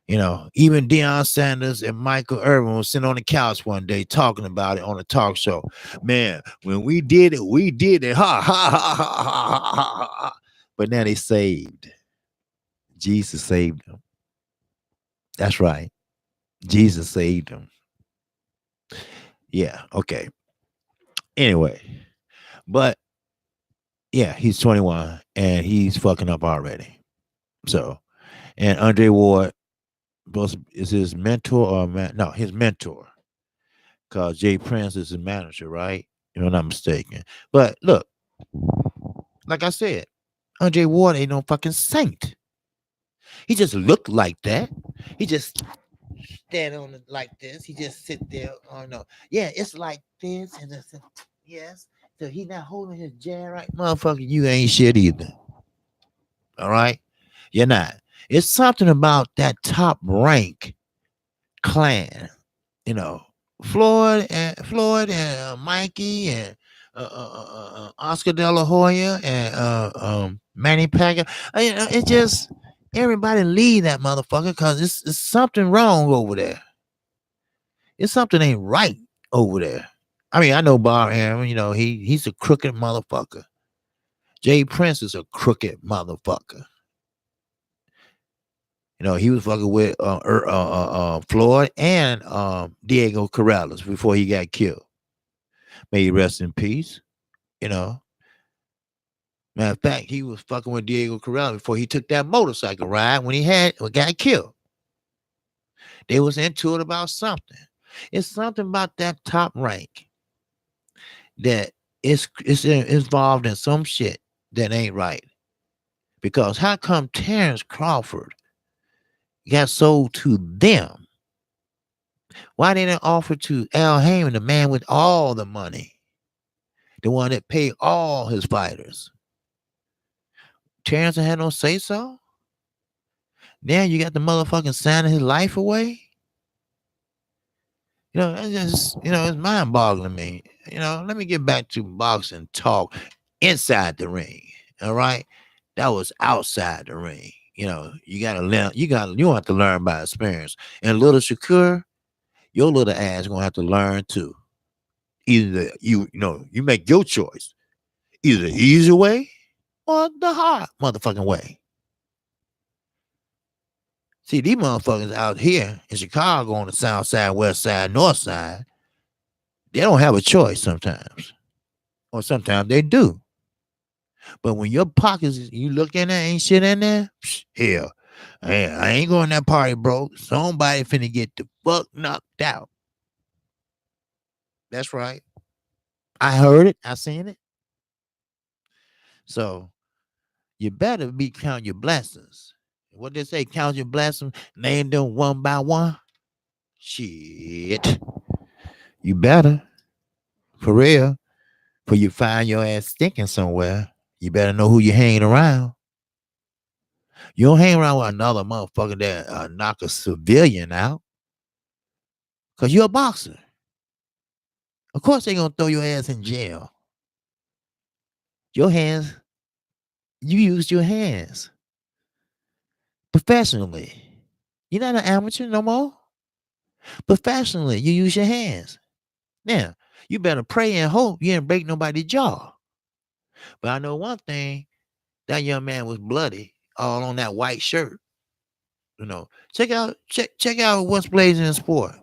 Even Deion Sanders and Michael Irvin was sitting on the couch one day talking about it on a talk show. Man, when we did it, we did it. Ha ha ha ha ha ha ha. Ha. But now they saved. Jesus saved them. That's right. Jesus saved them. Yeah. Okay. Anyway, but yeah, he's 21 and he's fucking up already. So, and Andre Ward is his mentor or no, his mentor. Because Jay Prince is his manager, right? If I'm not mistaken. But look, like I said, Andre Ward ain't no fucking saint. He just looked like that. He just stand on it like this. He just sit there. Oh no, yeah, it's like this, and it's, yes. So he not holding his jab right, motherfucker. You ain't shit either. All right, you're not. It's something about that top rank clan. You know, Floyd and Mikey and Oscar De La Hoya and Manny Pacquiao. It just everybody leave that motherfucker because it's something wrong over there. It's something ain't right over there. I mean, I know Bob Aaron, he's a crooked motherfucker. Jay Prince is a crooked motherfucker. He was fucking with Floyd and Diego Corrales before he got killed. May he rest in peace. Matter of fact, he was fucking with Diego Corrales before he took that motorcycle ride when he got killed. They was into it about something. It's something about that top rank that it's involved in some shit that ain't right. Because how come Terrence Crawford got sold to them? Why didn't it offer to Al Heyman, the man with all the money, the one that paid all his fighters? Terrence had no say so. Now you got the motherfucking signing his life away. That's just, it's mind boggling to me. Let me get back to boxing talk inside the ring. All right. That was outside the ring. You gotta learn, you don't have to learn by experience. And little Shakur, your little ass gonna have to learn too. Either you make your choice. Either the easy way or the hard motherfucking way. See, these motherfuckers out here in Chicago on the south side, west side, north side, they don't have a choice sometimes. Or sometimes they do. But when your pockets, you look in there, ain't shit in there, hell, I ain't going to that party, bro. Somebody finna get the fuck knocked out. That's right. I heard it. I seen it. So you better be count your blessings. What they say, count your blessings, name them one by one. Shit. You better. For real. For you find your ass stinking somewhere, you better know who you hanging around. You don't hang around with another motherfucker that knock a civilian out. Because you're a boxer. Of course they going to throw your ass in jail. Your hands, you used your hands professionally. You're not an amateur no more. Professionally, you use your hands. Now, you better pray and hope you didn't break nobody's jaw. But I know one thing, that young man was bloody, all on that white shirt. Check out what's blazing in sport.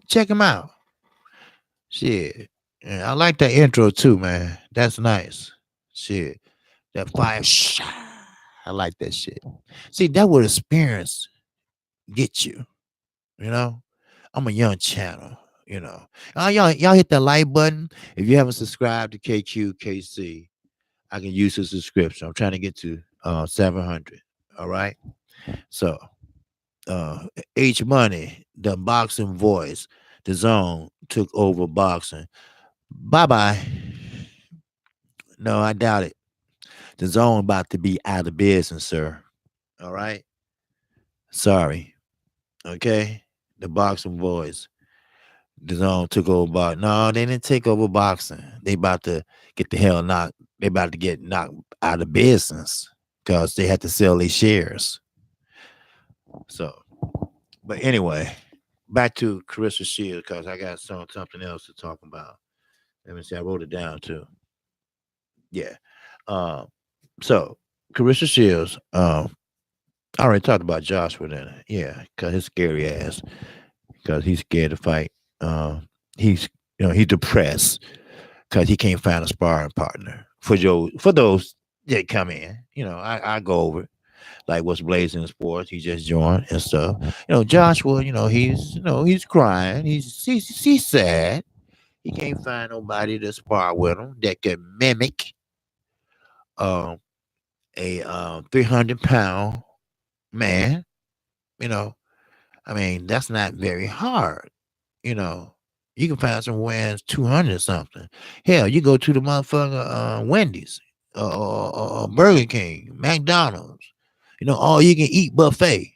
Check him out. Shit. Yeah, I like that intro too, man. That's nice. Shit. That fire. I like that shit. See, that would experience get you. You know, I'm a young channel. You know, y'all hit that like button if you haven't subscribed to KQKC. I can use the subscription. I'm trying to get to 700. All right. So, H Money, the boxing voice, the zone took over boxing. Bye bye. No, I doubt it. The zone about to be out of business, sir. All right. Sorry. Okay. The boxing boys. The zone took over boxing. No, they didn't take over boxing. They about to get the hell knocked. They about to get knocked out of business because they had to sell their shares. So, but anyway, back to Carissa Shields because I got something else to talk about. Let me see. I wrote it down too. Yeah. Um. So Carissa Shields. I already talked about Joshua then. Yeah, because his scary ass. Because he's scared to fight. He's he's depressed because he can't find a sparring partner for those that come in. I go over it, like what's blazing in sports. He just joined and stuff. Joshua. He's crying. He's sad. He can't find nobody to spar with him that can mimic um a 300-pound man. You know, I mean that's not very hard. You know, you can find some wears 200 something. Hell, you go to the motherfucker Wendy's, Burger King, McDonald's. All you can eat buffet.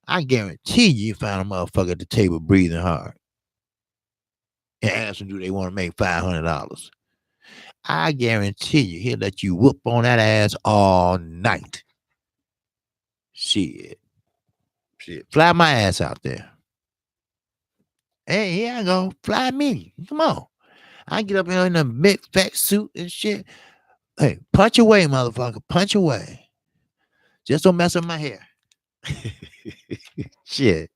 I guarantee you find a motherfucker at the table breathing hard and ask them do they want to make $500. I guarantee you he'll let you whoop on that ass all night. Shit. Fly my ass out there. Hey, here I go. Fly me. Come on. I get up here in a big fat suit and shit. Hey, punch away, motherfucker. Punch away. Just don't mess up my hair. Shit.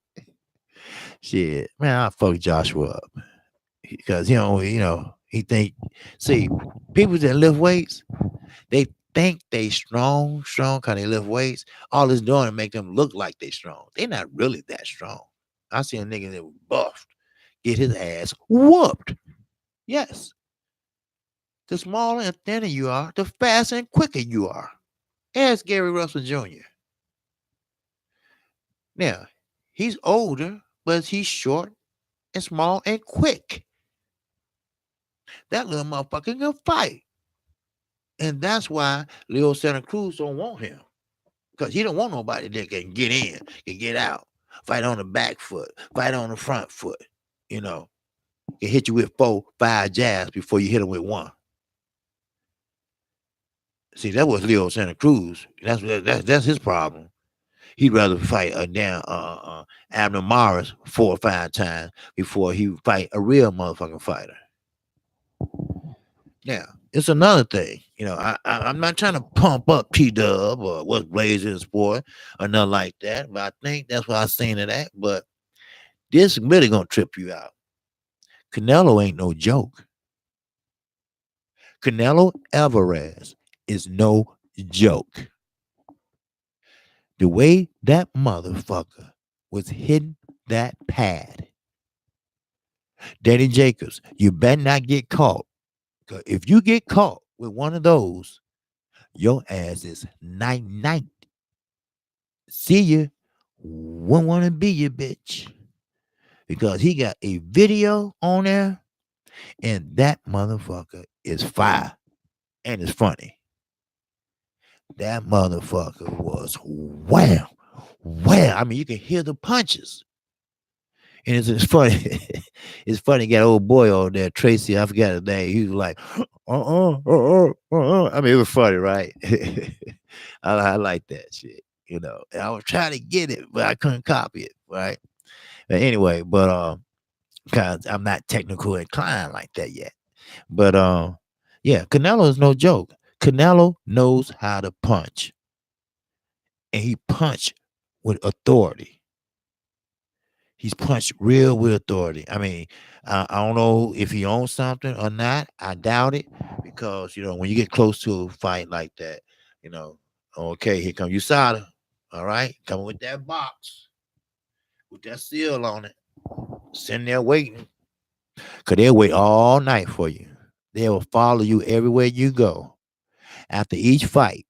Shit. Man, I'll fuck Joshua up. Because, he think, see, people that lift weights, they think they strong because they lift weights. All it's doing is make them look like they strong. They not really that strong. I see a nigga that was buffed get his ass whooped. Yes. The smaller and thinner you are, the faster and quicker you are. Ask Gary Russell Jr. Now, he's older, but he's short and small and quick. That little motherfucker can fight. And that's why Leo Santa Cruz don't want him. Because he don't want nobody that can get in, can get out, fight on the back foot, fight on the front foot. Can hit you with 4, 5 jabs before you hit him with one. See, that was Leo Santa Cruz. That's his problem. He'd rather fight a damn Abner Morris 4 or 5 times before he fight a real motherfucking fighter. Now, it's another thing. I'm not trying to pump up P-Dub or what's blazing in sport or nothing like that, but I think that's why I seen it at. But this really gonna trip you out. Canelo ain't no joke. Canelo Alvarez is no joke. The way that motherfucker was hitting that pad. Danny Jacobs, you better not get caught. Because if you get caught with one of those, your ass is night. See you. Wouldn't want to be your bitch. Because he got a video on there, and that motherfucker is fire. And it's funny. That motherfucker was wham. I mean, you can hear the punches. And it's funny. It's funny. Got an old boy on there, Tracy. I forgot his name. He was like, I mean, it was funny, right? I like that shit. And I was trying to get it, but I couldn't copy it, right? But anyway, cause I'm not technical inclined like that yet. But yeah, Canelo is no joke. Canelo knows how to punch, and he punched with authority. He's punched real with authority. I mean, I don't know if he owns something or not. I doubt it because when you get close to a fight like that, you know, okay, here come USADA. All right, coming with that box with that seal on it, sitting there waiting, cause they'll wait all night for you. They will follow you everywhere you go. After each fight,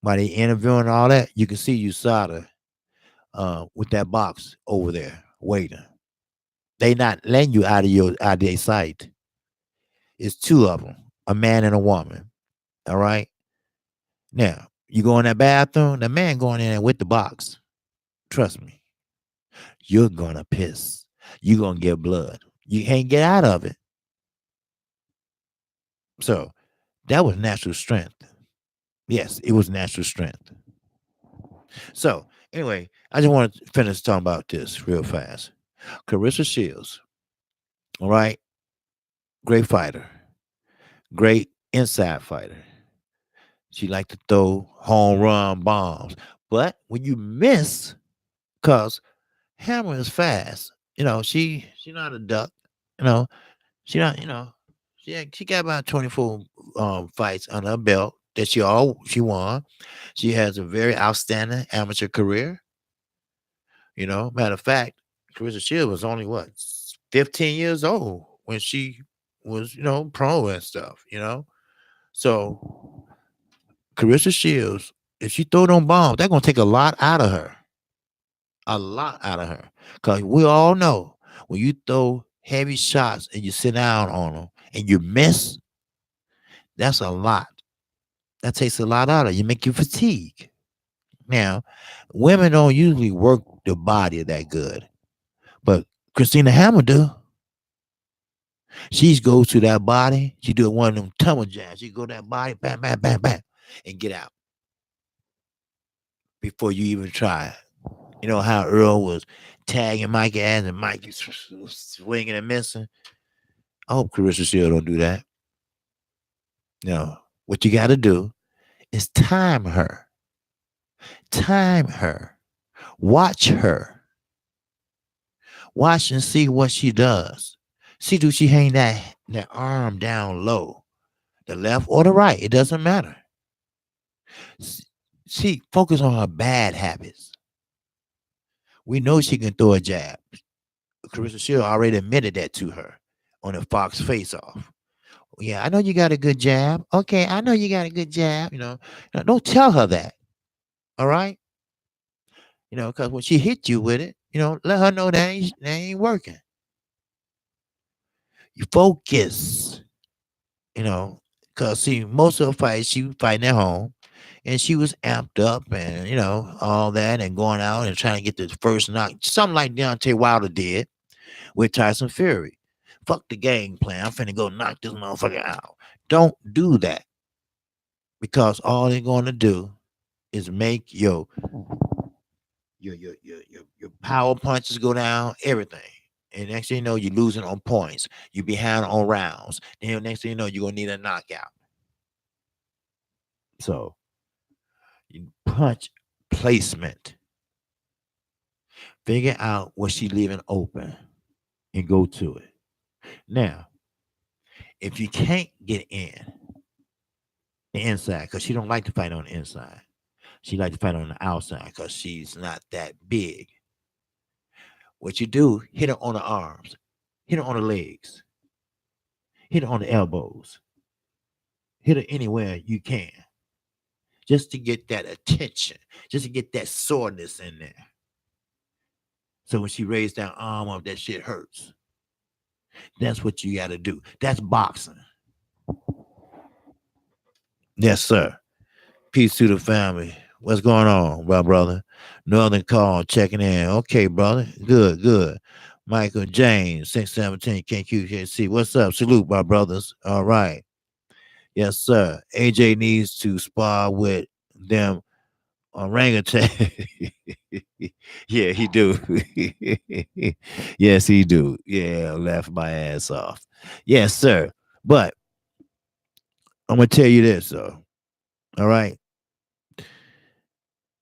while they interviewing and all that, you can see USADA with that box over there waiting. They not letting you out of their sight. It's two of them, a man and a woman. All right. Now you go in that bathroom. The man going in there with the box. Trust me, you're gonna piss. You're gonna get blood. You can't get out of it. So that was natural strength. Yes, it was natural strength. So anyway, I just want to finish talking about this real fast. Carissa Shields, all right, great fighter, great inside fighter. She liked to throw home run bombs. But when you miss, cause Hammer is fast, she not a duck, you know, she not, she got about 24 fights on her belt that she won. She has a very outstanding amateur career. Matter of fact, Carissa Shield was only what 15 years old when she was, pro and stuff. So Carissa Shields, if she throw them bombs, they're gonna take a lot out of her. A lot out of her. Cause we all know when you throw heavy shots and you sit down on them and you miss, that's a lot. That takes a lot out of you. Make you fatigue. Now, women don't usually work the body that good, but Christina Hammer do. She goes to that body. She do one of them tumble jams. She go to that body, bam, bam, bam, bam, and get out before you even try it. You know how Earl was tagging Mike ass and Mike swinging and missing. I hope Carissa Shield don't do that. No, what you got to do is time her. Time her. Watch her. Watch and see what she does. See, do she hang that arm down low, the left or the right? It doesn't matter. See, focus on her bad habits. We know she can throw a jab. Carissa Shield already admitted that to her on the Fox Face Off. Yeah, I know you got a good jab. Okay, I know you got a good jab. Don't tell her that. All right. Because when she hit you with it, let her know that ain't working. You focus. Because see, most of the fights she was fighting at home, and she was amped up and all that, and going out and trying to get the first knock, something like Deontay Wilder did with Tyson Fury. Fuck the game plan. I'm finna go knock this motherfucker out. Don't do that because all they're going to do is make your power punches go down, everything. And next thing you know, you're losing on points. You're behind on rounds. Then next thing you know, you're gonna need a knockout. So you punch placement. Figure out what she's leaving open and go to it. Now, if you can't get in the inside, because she don't like to fight on the inside. She like to fight on the outside because she's not that big. What you do, hit her on the arms, hit her on the legs, hit her on the elbows, hit her anywhere you can, just to get that attention, just to get that soreness in there. So when she raised that arm up, that shit hurts. That's what you got to do. That's boxing. Yes, sir. Peace to the family. What's going on, my brother? Northern Call checking in. Okay, brother. Good, good. Michael James, 617 KQKC. What's up? Salute, my brothers. All right. Yes, sir. AJ needs to spar with them orangutan. Yeah, he do. Yes, he do. Yeah, laugh my ass off. Yes, sir. But I'm gonna tell you this, though. All right,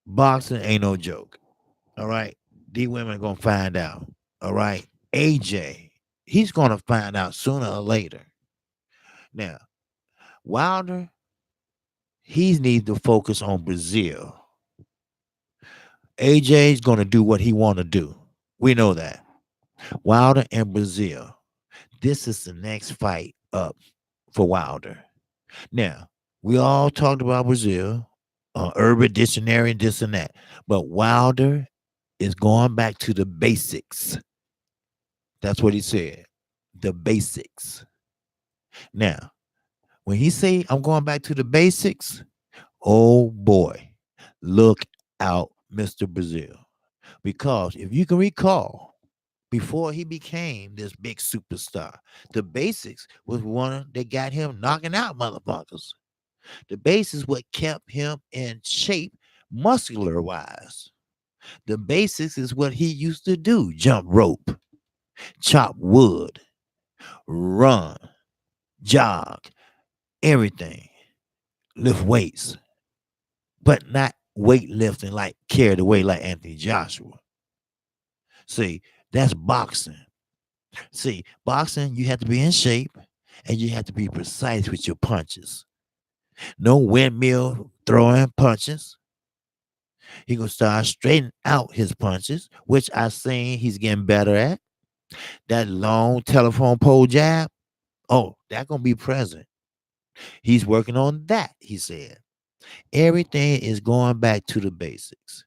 boxing ain't no joke. All right, these women are gonna find out. All right, AJ, he's gonna find out sooner or later. Now, Wilder, he needs to focus on Brazil. AJ's gonna do what he want to do. We know that. Wilder and Brazil. This is the next fight up for Wilder. Now, we all talked about Brazil, urban dictionary, and this and that. But Wilder is going back to the basics. That's what he said. The basics. Now, when he say I'm going back to the basics, oh boy, look out, Mr. Brazil. Because if you can recall, before he became this big superstar, the basics was one that got him knocking out motherfuckers. The basics what kept him in shape muscular wise. The basics is what he used to do: jump rope, chop wood, run, jog, everything, lift weights, but not weightlifting like carried away like Anthony Joshua. See, that's boxing. See, boxing, you have to be in shape and you have to be precise with your punches. No windmill throwing punches. He gonna start straightening out his punches, which I seen he's getting better at. That long telephone pole jab, oh, that gonna be present. He's working on that, he said. Everything is going back to the basics.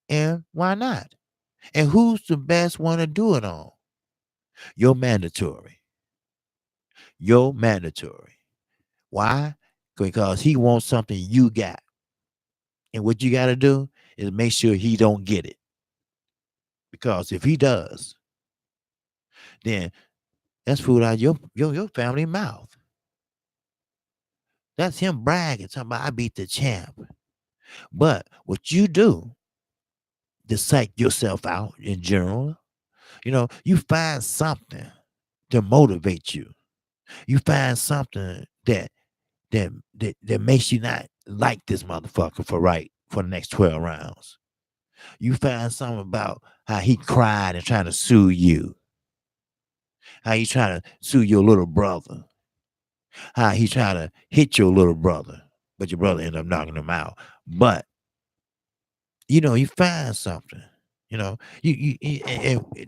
And why not? And who's the best one to do it on? Your mandatory. Your mandatory. Why? Because he wants something you got. And what you got to do is make sure he don't get it. Because if he does, then that's food out your family mouth. That's him bragging, talking about I beat the champ. But what you do to psych yourself out in general, you find something to motivate you. You find something that makes you not like this motherfucker for the next 12 rounds. You find something about how he cried and trying to sue you. How he trying to sue your little brother. How he trying to hit your little brother, but your brother ended up knocking him out. But you find something. And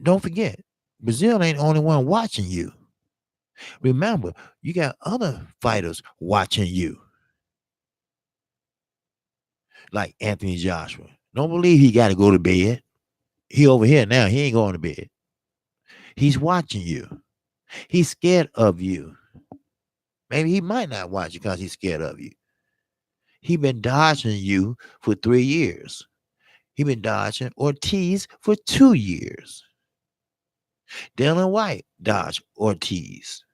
don't forget, Brazil ain't the only one watching you. Remember, you got other fighters watching you, like Anthony Joshua. Don't believe he got to go to bed. He over here now. He ain't going to bed. He's watching you. He's scared of you. Maybe he might not watch you because he's scared of you. He been dodging you for 3 years. He been dodging Ortiz for 2 years. Dylan White dodged Ortiz.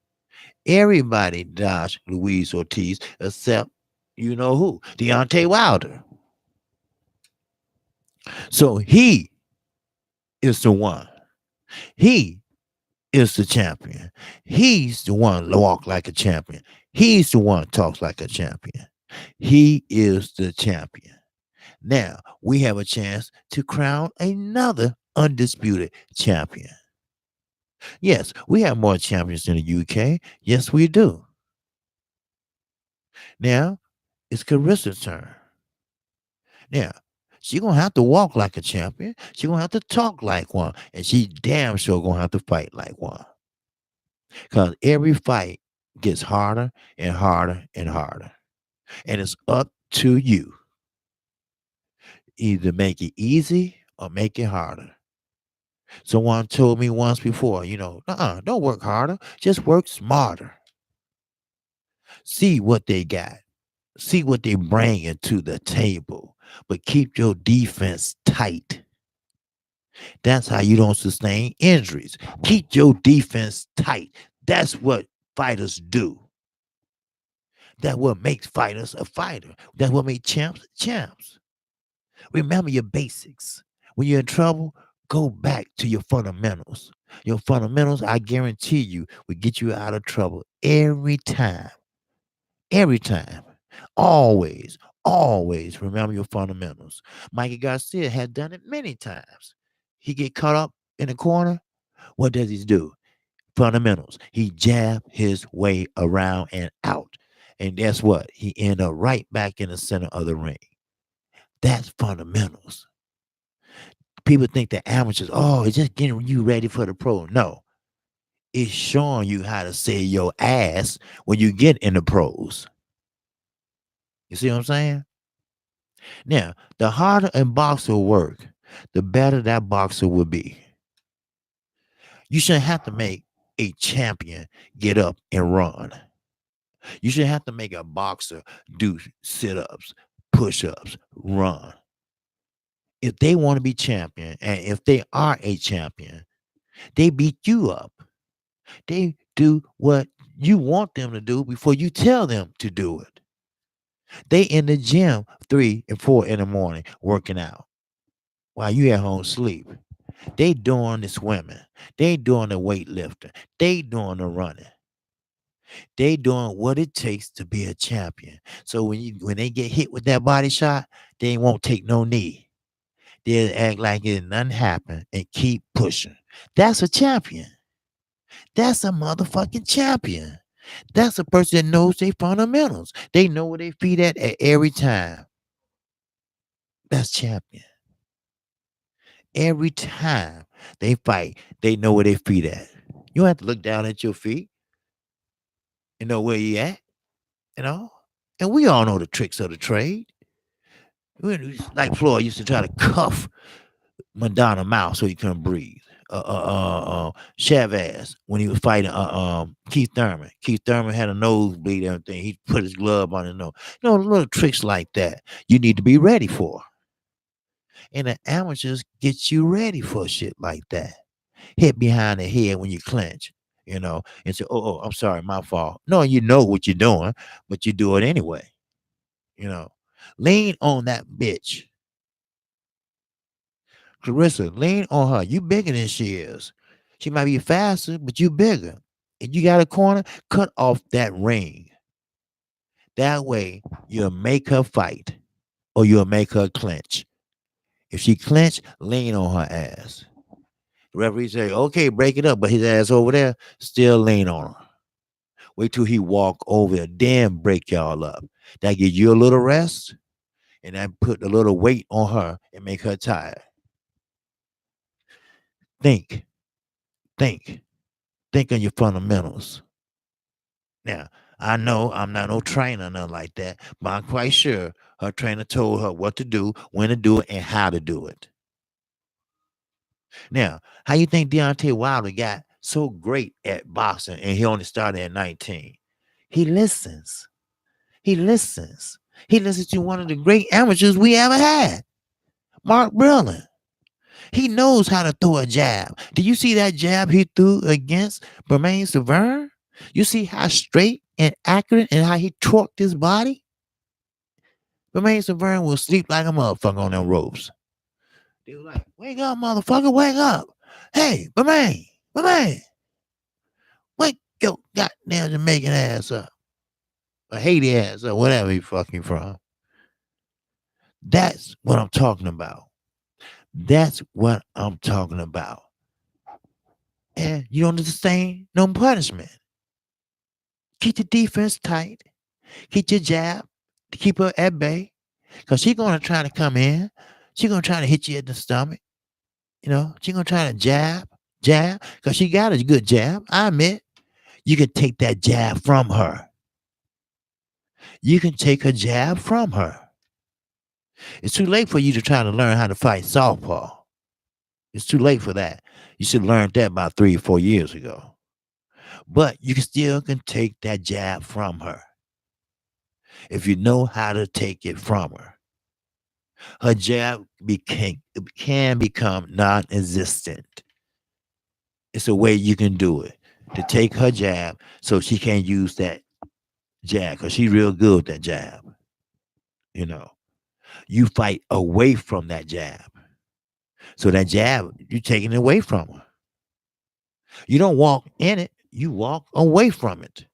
Everybody dodged Luis Ortiz except you know who, Deontay Wilder. So he is the one. He is the champion. He's the one to walk like a champion. He's the one talks like a champion. He is the champion. Now we have a chance to crown another undisputed champion. Yes, we have more champions in the UK. Yes, we do. Now it's Carissa's turn. Now she gonna have to walk like a champion. She gonna have to talk like one, and she damn sure gonna have to fight like one. Cause every fight gets harder and harder and harder, and it's up to you. Either make it easy or make it harder. Someone told me once before, don't work harder, just work smarter. See what they got. See what they bring into the table. but keep your defense tight. That's how you don't sustain injuries. Keep your defense tight. That's what fighters do. That's what makes fighters a fighter. That's what makes champs champs. Remember your basics. When you're in trouble, go back to your fundamentals. Your fundamentals, I guarantee you, will get you out of trouble every time. Every time. Always, always remember your fundamentals. Mikey Garcia had done it many times. He get caught up in the corner. What does he do? Fundamentals. He jab his way around and out. And guess what? He end up right back in the center of the ring. That's fundamentals. People think that amateurs, oh, it's just getting you ready for the pro. No, it's showing you how to save your ass when you get in the pros. You see what I'm saying? Now, the harder a boxer work, the better that boxer will be. You shouldn't have to make a champion get up and run. You shouldn't have to make a boxer do sit-ups, push-ups, run. If they want to be champion, and if they are a champion, they beat you up. They do what you want them to do before you tell them to do it. They in the gym 3 and 4 in the morning working out while you at home sleep. They doing the swimming. They doing the weightlifting. They doing the running. They doing what it takes to be a champion. So when they get hit with that body shot, they won't take no knee. They'll act like it nothing happened and keep pushing. That's a champion. That's a motherfucking champion. That's a person that knows their fundamentals. They know where they feet at every time. That's champion. Every time they fight, they know where their feet at. You don't have to look down at your feet and know where you at, you know? And we all know the tricks of the trade. Like Floyd used to try to cuff Madonna mouth so he couldn't breathe. Chavez when he was fighting Keith Thurman. Keith Thurman had a nosebleed and everything. He put his glove on his nose. You know, little tricks like that you need to be ready for. And the amateurs get you ready for shit like that. Hit behind the head when you clinch, and say, I'm sorry, my fault. No, you know what you're doing, but you do it anyway. Lean on that bitch. Clarissa, lean on her. You bigger than she is. She might be faster, but you bigger. And you got a corner, cut off that ring. That way, you'll make her fight or you'll make her clinch. If she clinch, lean on her ass. The referee say, okay, break it up, but his ass over there, still lean on her. Wait till he walk over there, then break y'all up. That give you a little rest, and then put a little weight on her and make her tired. Think on your fundamentals. Now, I know I'm not no trainer, nothing like that, but I'm quite sure her trainer told her what to do, when to do it, and how to do it. Now, how you think Deontay Wilder got so great at boxing and he only started at 19? He listens. He listens. He listens to one of the great amateurs we ever had, Mark Brillen. He knows how to throw a jab. Did you see that jab he threw against Bermain Severn? You see how straight and accurate and how he torqued his body? Bermain Severn will sleep like a motherfucker on them ropes. They were like, wake up, motherfucker, wake up. Hey, Bermain, wake your goddamn Jamaican ass up. Or Haiti ass up, whatever he fucking from. That's what I'm talking about. That's what I'm talking about. And you don't sustain no punishment. Keep the defense tight. Keep your jab. Keep her at bay. Because she's going to try to come in. She's going to try to hit you in the stomach. She's going to try to jab. Because she got a good jab. I admit. You can take that jab from her. You can take a jab from her. It's too late for you to try to learn how to fight southpaw. It's too late for that. You should have learned that about 3 or 4 years ago. But you can take that jab from her. If you know how to take it from her. Her jab can become non-existent. It's a way you can do it to take her jab so she can't use that jab because she's real good with that jab. You know, you fight away from that jab. So that jab, you're taking it away from her. You don't walk in it, you walk away from it.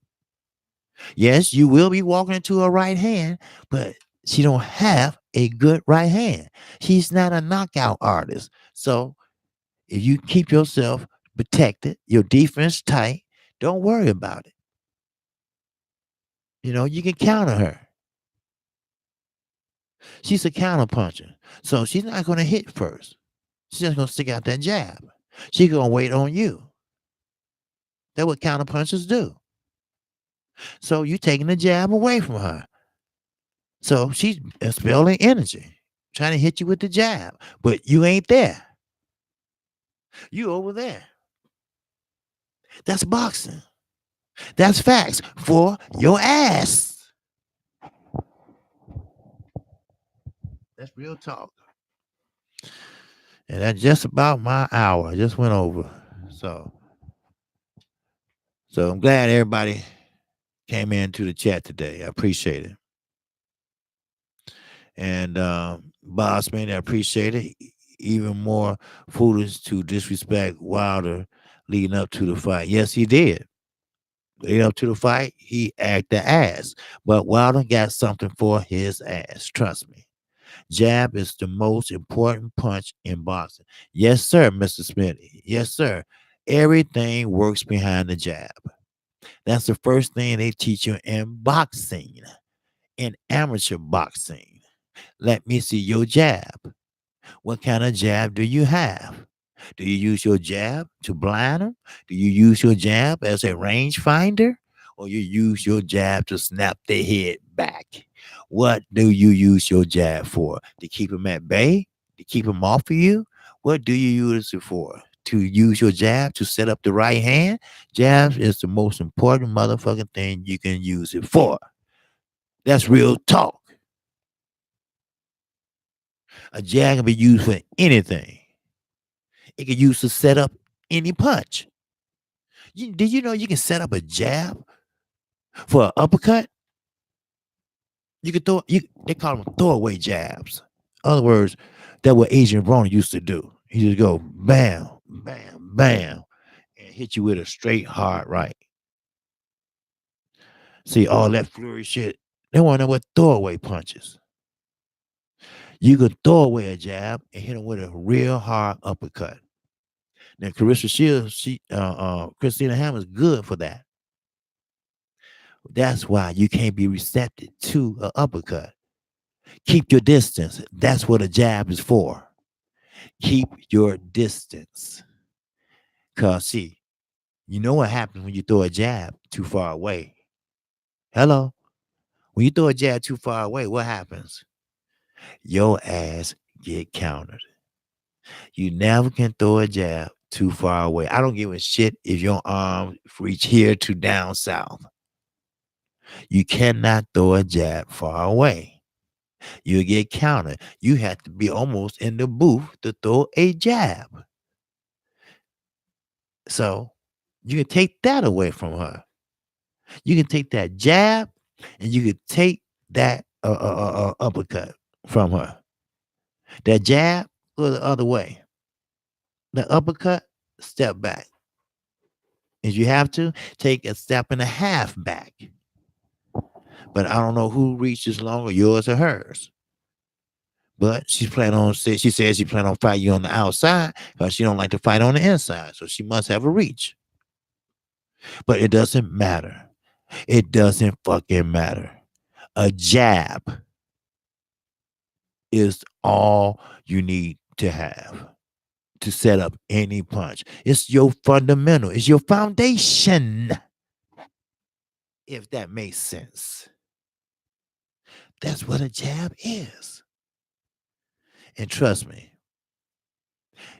Yes, you will be walking into her right hand, but she don't have a good right hand. She's not a knockout artist. So if you keep yourself protected, your defense tight, don't worry about it. You can counter her. She's a counter puncher. So she's not going to hit first. She's just going to stick out that jab. She's going to wait on you. That's what counter punchers do. So you're taking the jab away from her. So she's expelling energy, trying to hit you with the jab, but you ain't there. You over there. That's boxing. That's facts for your ass. That's real talk. And that's just about my hour. I just went over. So I'm glad everybody came into the chat today. I appreciate it. And Boss Man, I appreciate it. Even more foolish to disrespect Wilder leading up to the fight. Yes, he did. Leading up to the fight, he acted ass. But Wilder got something for his ass. Trust me. Jab is the most important punch in boxing. Yes, sir, Mr. Smith. Yes, sir. Everything works behind the jab. That's the first thing they teach you in boxing, in amateur boxing. Let me see your jab. What kind of jab do you have? Do you use your jab to blind them? Do you use your jab as a range finder? Or you use your jab to snap their head back? What do you use your jab for? To keep them at bay? To keep them off of you? What do you use it for? To use your jab to set up the right hand? Jab is the most important motherfucking thing you can use it for. That's real talk. A jab can be used for anything. It can use to set up any punch. Did you know you can set up a jab for an uppercut? You can they call them throwaway jabs. In other words, that's what Adrian Broner used to do. He just go bam, bam, bam, and hit you with a straight hard right. See, all that flurry shit, they want to know what throwaway punches. You could throw away a jab and hit him with a real hard uppercut. Now, Carissa Shields, Christina Hammer's good for that. That's why you can't be receptive to an uppercut. Keep your distance. That's what a jab is for. Keep your distance. Because, see, you know what happens when you throw a jab too far away. Hello? When you throw a jab too far away, what happens? Your ass get countered. You never can throw a jab too far away. I don't give a shit if your arm reach here to down south. You cannot throw a jab far away. You'll get countered. You have to be almost in the booth to throw a jab. So you can take that away from her. You can take that jab and you can take that uppercut from her. That jab, go the other way. The uppercut, step back. If you have to, take a step and a half back. But I don't know who reaches longer, yours or hers. But she says she plan on fighting you on the outside because she don't like to fight on the inside. So she must have a reach. But it doesn't matter. It doesn't fucking matter. A jab is all you need to have to set up any punch. It's your fundamental. It's your foundation. If that makes sense. That's what a jab is. And trust me,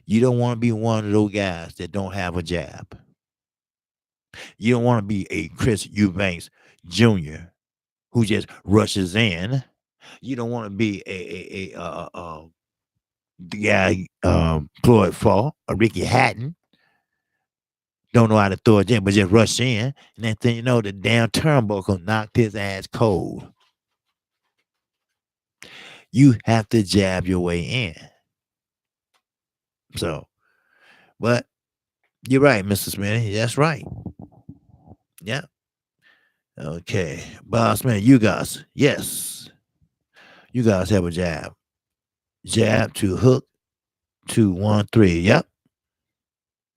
you don't want to be one of those guys that don't have a jab. You don't want to be a Chris Eubanks Jr. who just rushes in You don't want to be the guy Floyd Fall or Ricky Hatton. Don't know how to throw a jab, but just rush in. And then thing you know, the damn turnbuckle knocked his ass cold. You have to jab your way in. So, but you're right, Mr. Smith. That's right. Yeah. Okay. Boss man, you guys. Yes. You guys have a jab. Jab to hook 2-1-3. Yep.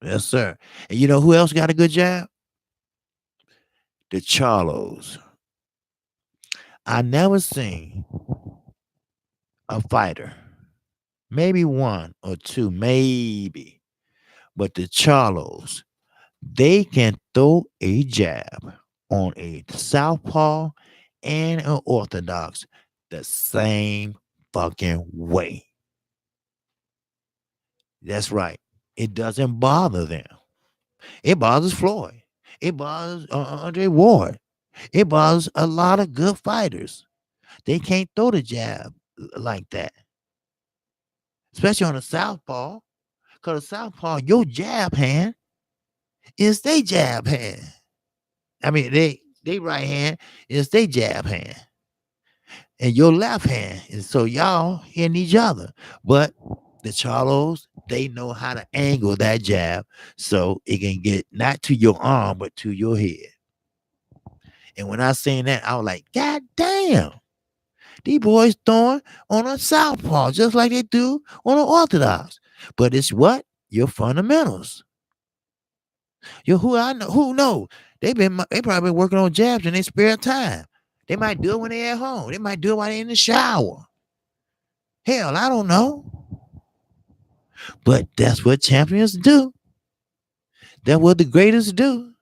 Yes, sir. And you know who else got a good jab? The Charlos. I never seen a fighter, maybe one or two, maybe, but the Charlos, they can throw a jab on a southpaw and an orthodox the same fucking way. That's right. It doesn't bother them. It bothers Floyd. It bothers Andre Ward. It bothers a lot of good fighters. They can't throw the jab like that, especially on the southpaw. Because the southpaw, your jab hand is their jab hand. I mean, they right hand is their jab hand, and your left hand is so y'all hitting each other. But the Charlos, they know how to angle that jab so it can get not to your arm but to your head. And when I seen that, I was like, God damn. These boys throwing on a southpaw just like they do on an orthodox. But it's what? Your fundamentals. Who I know, who know? They probably been working on jabs in their spare time. They might do it when they're at home. They might do it while they're in the shower. Hell, I don't know. But that's what champions do. That's what the greatest do.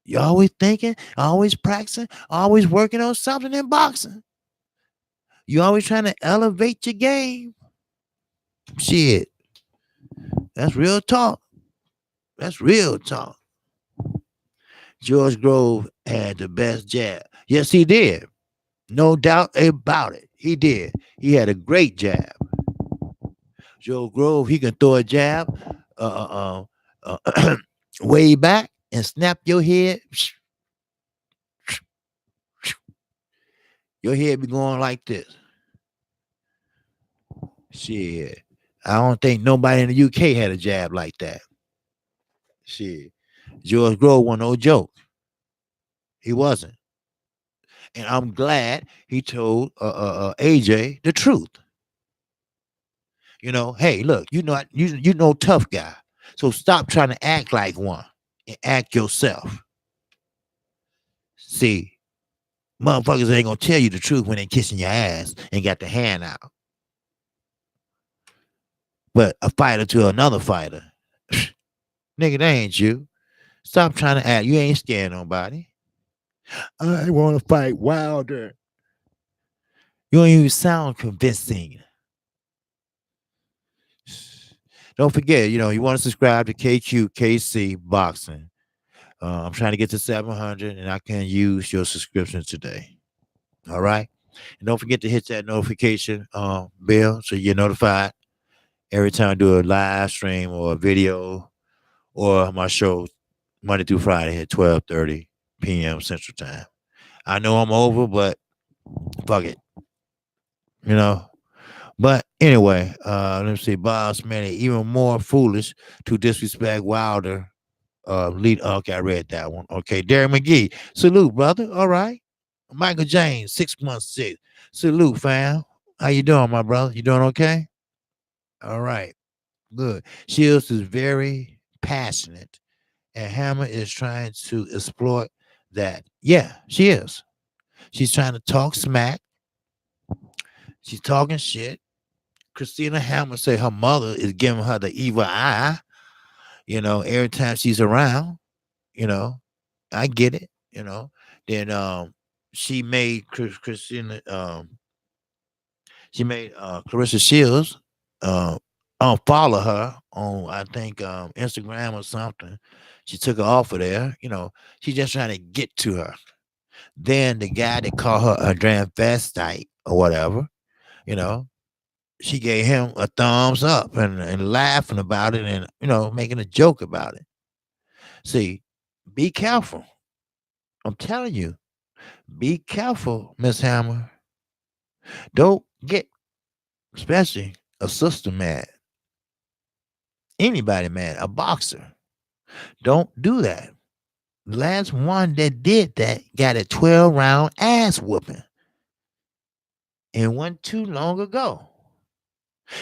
You're always thinking, always practicing, always working on something in boxing. You're always trying to elevate your game. Shit. That's real talk. That's real talk. George Grove had the best jab. Yes, he did. No doubt about it. He did. He had a great jab. Joe Grove, he can throw a jab way back and snap your head. Your head be going like this. Shit. I don't think nobody in the UK had a jab like that. Shit. George Grove wasn't no joke. He wasn't. And I'm glad he told AJ the truth. You know, hey, look, you know tough guy. So stop trying to act like one and act yourself. See, motherfuckers ain't gonna tell you the truth when they kissing your ass and got the hand out. But a fighter to another fighter, nigga, that ain't you. Stop trying to act. You ain't scared nobody. I want to fight Wilder. You don't even sound convincing. Don't forget, you want to subscribe to KQKC Boxing. I'm trying to get to 700, and I can use your subscription today. All right. And don't forget to hit that notification bell so you're notified every time I do a live stream or a video or my show Monday through Friday at 12:30 p.m. Central Time. I know I'm over, but fuck it. But anyway, let me see. Boss man, even more foolish to disrespect Wilder. Okay, I read that one. Okay, Darren McGee. Salute, brother. All right. Michael James, 616. Salute, fam. How you doing, my brother? You doing okay? All right. Good. Shields is very passionate, and Hammer is trying to exploit that. Yeah, she is. She's trying to talk smack. She's talking shit. Christina Hammer say her mother is giving her the evil eye, every time she's around, you know. I get it, Then she made Christina she made Clarissa Shields unfollow her on I think Instagram or something. She took her off of there, She's just trying to get to her. Then the guy that called her a transvestite or whatever, you know, she gave him a thumbs up and laughing about it and, making a joke about it. See, be careful. I'm telling you, be careful, Miss Hammer. Don't get, especially a sister mad, anybody mad, a boxer. Don't do that. The last one that did that got a 12-round ass whooping. And wasn't too long ago.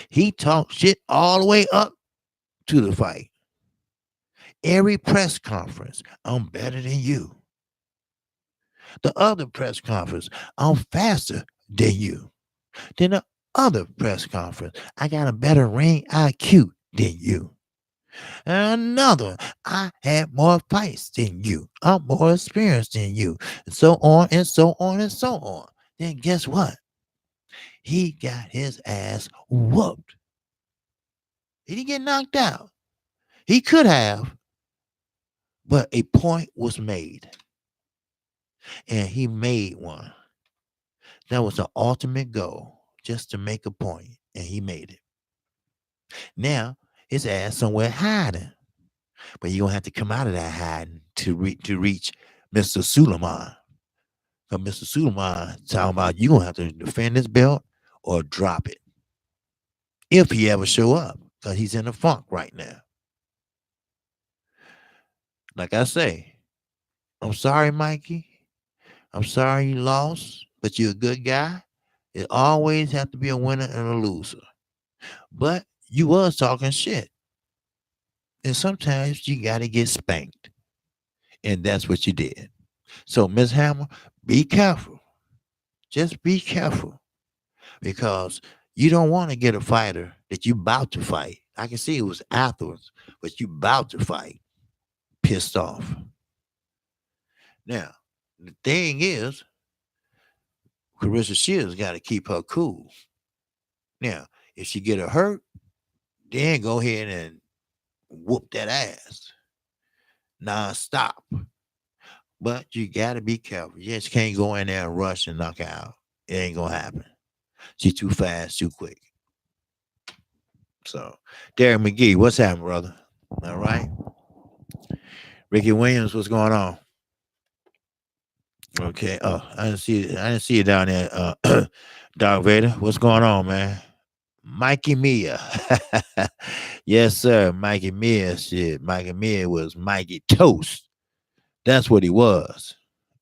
He talked shit all the way up to the fight. Every press conference, I'm better than you. The other press conference, I'm faster than you. Then the other press conference, I got a better ring IQ than you. And another, I had more fights than you. I'm more experienced than you. And so on and so on and so on. Then guess what? He got his ass whooped. He didn't get knocked out. He could have, but a point was made. And he made one. That was the ultimate goal, just to make a point, and he made it. Now his ass somewhere hiding, but you're gonna have to come out of that hiding to reach Mr. Suleiman. Because Mr. Suleiman talking about you gonna have to defend this belt or drop it if he ever show up, because he's in a funk right now. Like I say, I'm sorry, Mikey. I'm sorry you lost, but you're a good guy. It always have to be a winner and a loser. But you was talking shit. And sometimes you got to get spanked. And that's what you did. So, Miss Hammer, be careful. Just be careful. Because you don't want to get a fighter that you about to fight. I can see it was afterwards, but you about to fight. Pissed off. Now, the thing is, Carissa Shields got to keep her cool. Now, if she get her hurt, then go ahead and whoop that ass non-stop. But you gotta be careful. You just can't go in there and rush and knock her out. It ain't gonna happen. She's too fast, too quick. So, Derek McGee, what's happening, brother? All right. Ricky Williams, what's going on? Okay. Oh, I didn't see it. I didn't see it down there. Dark Vader, what's going on, man? Mikey Mia. Yes, sir. Mikey Mia. Shit. Mikey Mia was Mikey Toast. That's what he was.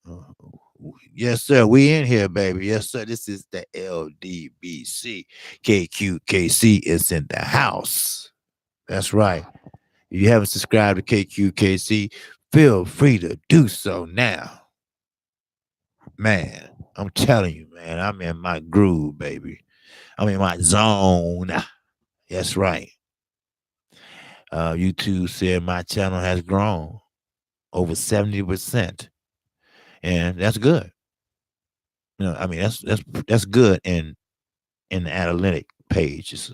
Uh, Yes, sir. We in here, baby. Yes, sir. This is the LDBC. KQKC is in the house. That's right. If you haven't subscribed to KQKC, feel free to do so now. Man, I'm telling you, man, I'm in my groove, baby. I'm in my zone. That's right. YouTube said my channel has grown over 70%. And that's good. I mean, that's good in the analytic pages,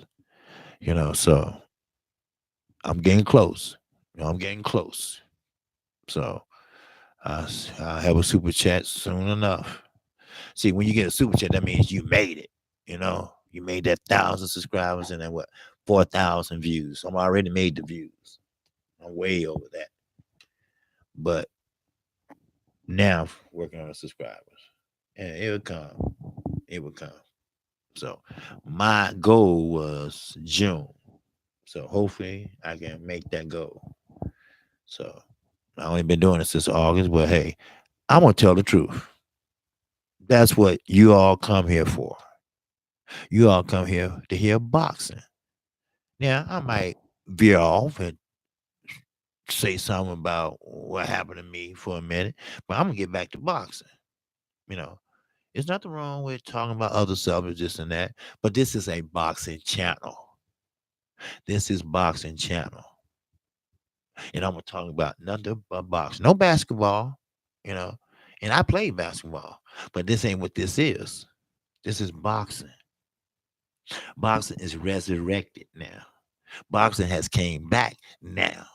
so I'm getting close. I'm getting close. So I'll have a super chat soon enough. See, when you get a super chat, that means you made it. You made that 1,000 subscribers and then what, 4,000 views. I'm already made the views. I'm way over that. But now working on the subscribers, and it will come. It will come. So my goal was June. So hopefully I can make that goal. So I only been doing it since August, but hey, I'm gonna tell the truth. That's what you all come here for. You all come here to hear boxing. Now I might veer off and say something about what happened to me for a minute, but I'm gonna get back to boxing. You know, there's nothing wrong with talking about other subjects, this and that, but this is a boxing channel. This is boxing channel. And I'm gonna talk about nothing but boxing. No basketball, you know. And I played basketball, but this ain't what this is. This is boxing. Boxing is resurrected now. Boxing has came back now.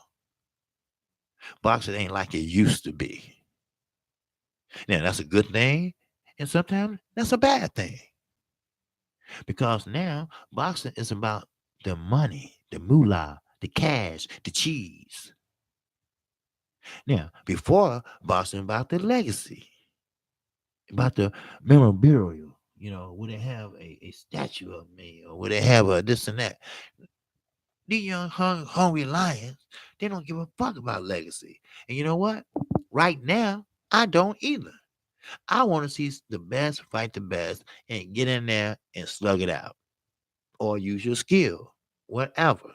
Boxing ain't like it used to be. Now, that's a good thing, and sometimes that's a bad thing because now boxing is about the money, the moolah, the cash, the cheese. Now, before boxing about the legacy, about the memorabilia, would they have a statue of me or would they have a this and that? These young hungry lions, they don't give a fuck about legacy. And you know what? Right now, I don't either. I want to see the best fight the best and get in there and slug it out or use your skill, whatever.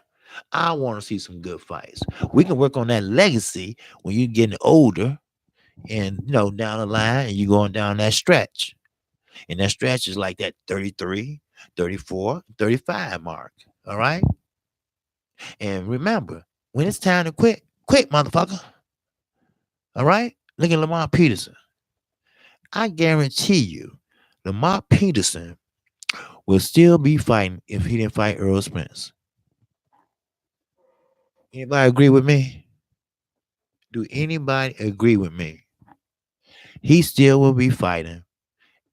I want to see some good fights. We can work on that legacy when you're getting older and, down the line and you're going down that stretch. And that stretch is like that 33, 34, 35 mark. All right. And remember, when it's time to quit, quit, motherfucker. All right. Look at Lamar Peterson. I guarantee you, Lamar Peterson will still be fighting if he didn't fight Earl Spence. Anybody agree with me? Do anybody agree with me? He still will be fighting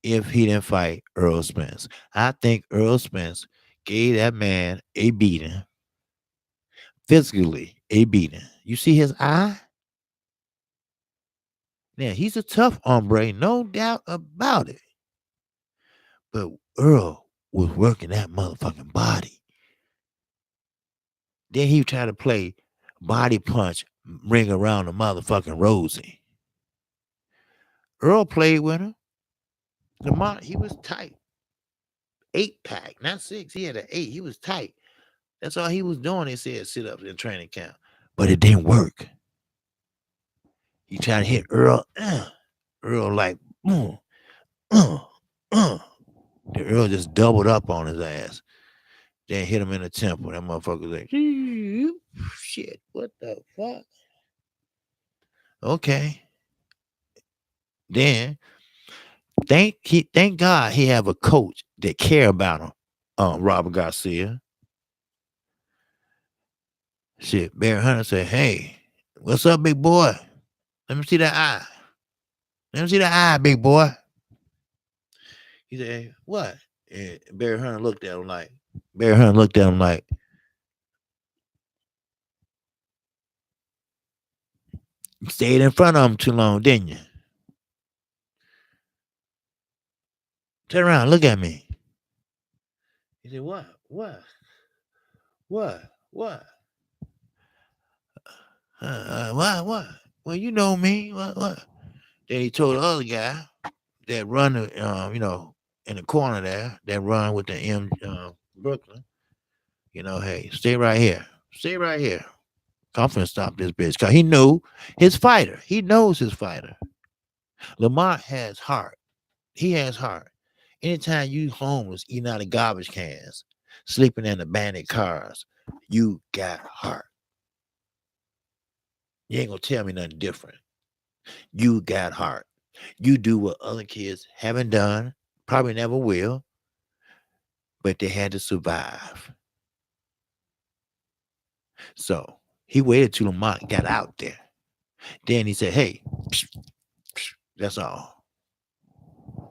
if he didn't fight Earl Spence. I think Earl Spence gave that man a beating, physically a beating. You see his eye? Now, he's a tough hombre, no doubt about it. But Earl was working that motherfucking body. Then he tried to play body punch, ring around the motherfucking Rosie. Earl played with him. Lamar, he was tight. 8-pack, not 6. He had an 8. He was tight. That's all he was doing. They said sit ups in training camp. But it didn't work. He tried to hit Earl. Earl like, uh, uh. The Earl just doubled up on his ass. Then hit him in the temple. That motherfucker was like, shit, what the fuck? Okay. Then thank God he have a coach that care about him. Robert Garcia. Shit, Barry Hunter said, "Hey, what's up, big boy? Let me see that eye. Let me see that eye, big boy." He said, "Hey, what?" And Barry Hunter looked at him like, "You stayed in front of him too long, didn't you? Turn around, look at me." He said, "What? What? What? What? What? Well, you know me. What?" Then he told the other guy that run, in the corner there, that run with the Brooklyn. Hey, stay right here. Stay right here. Confidence stop this bitch. Because he knew his fighter. He knows his fighter. Lamar has heart. He has heart. Anytime you homeless, eating out of garbage cans, sleeping in abandoned cars, you got heart. You ain't gonna tell me nothing different. You got heart. You do what other kids haven't done, probably never will, but they had to survive. So he waited till Lamar got out there. Then he said, "Hey, that's all."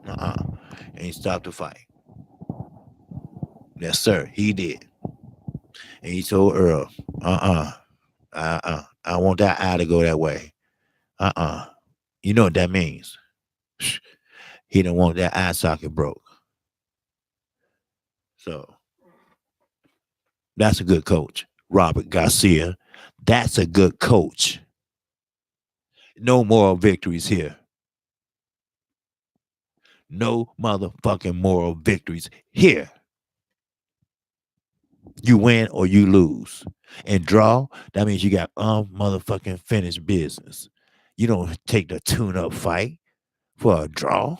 And he stopped the fight. Yes, sir, he did. And he told Earl, I want that eye to go that way. You know what that means? He don't want that eye socket broke. So that's a good coach, Robert Garcia. That's a good coach. No moral victories here. No motherfucking moral victories here. You win or you lose. And draw, that means you got motherfucking finished business. You don't take the tune-up fight for a draw.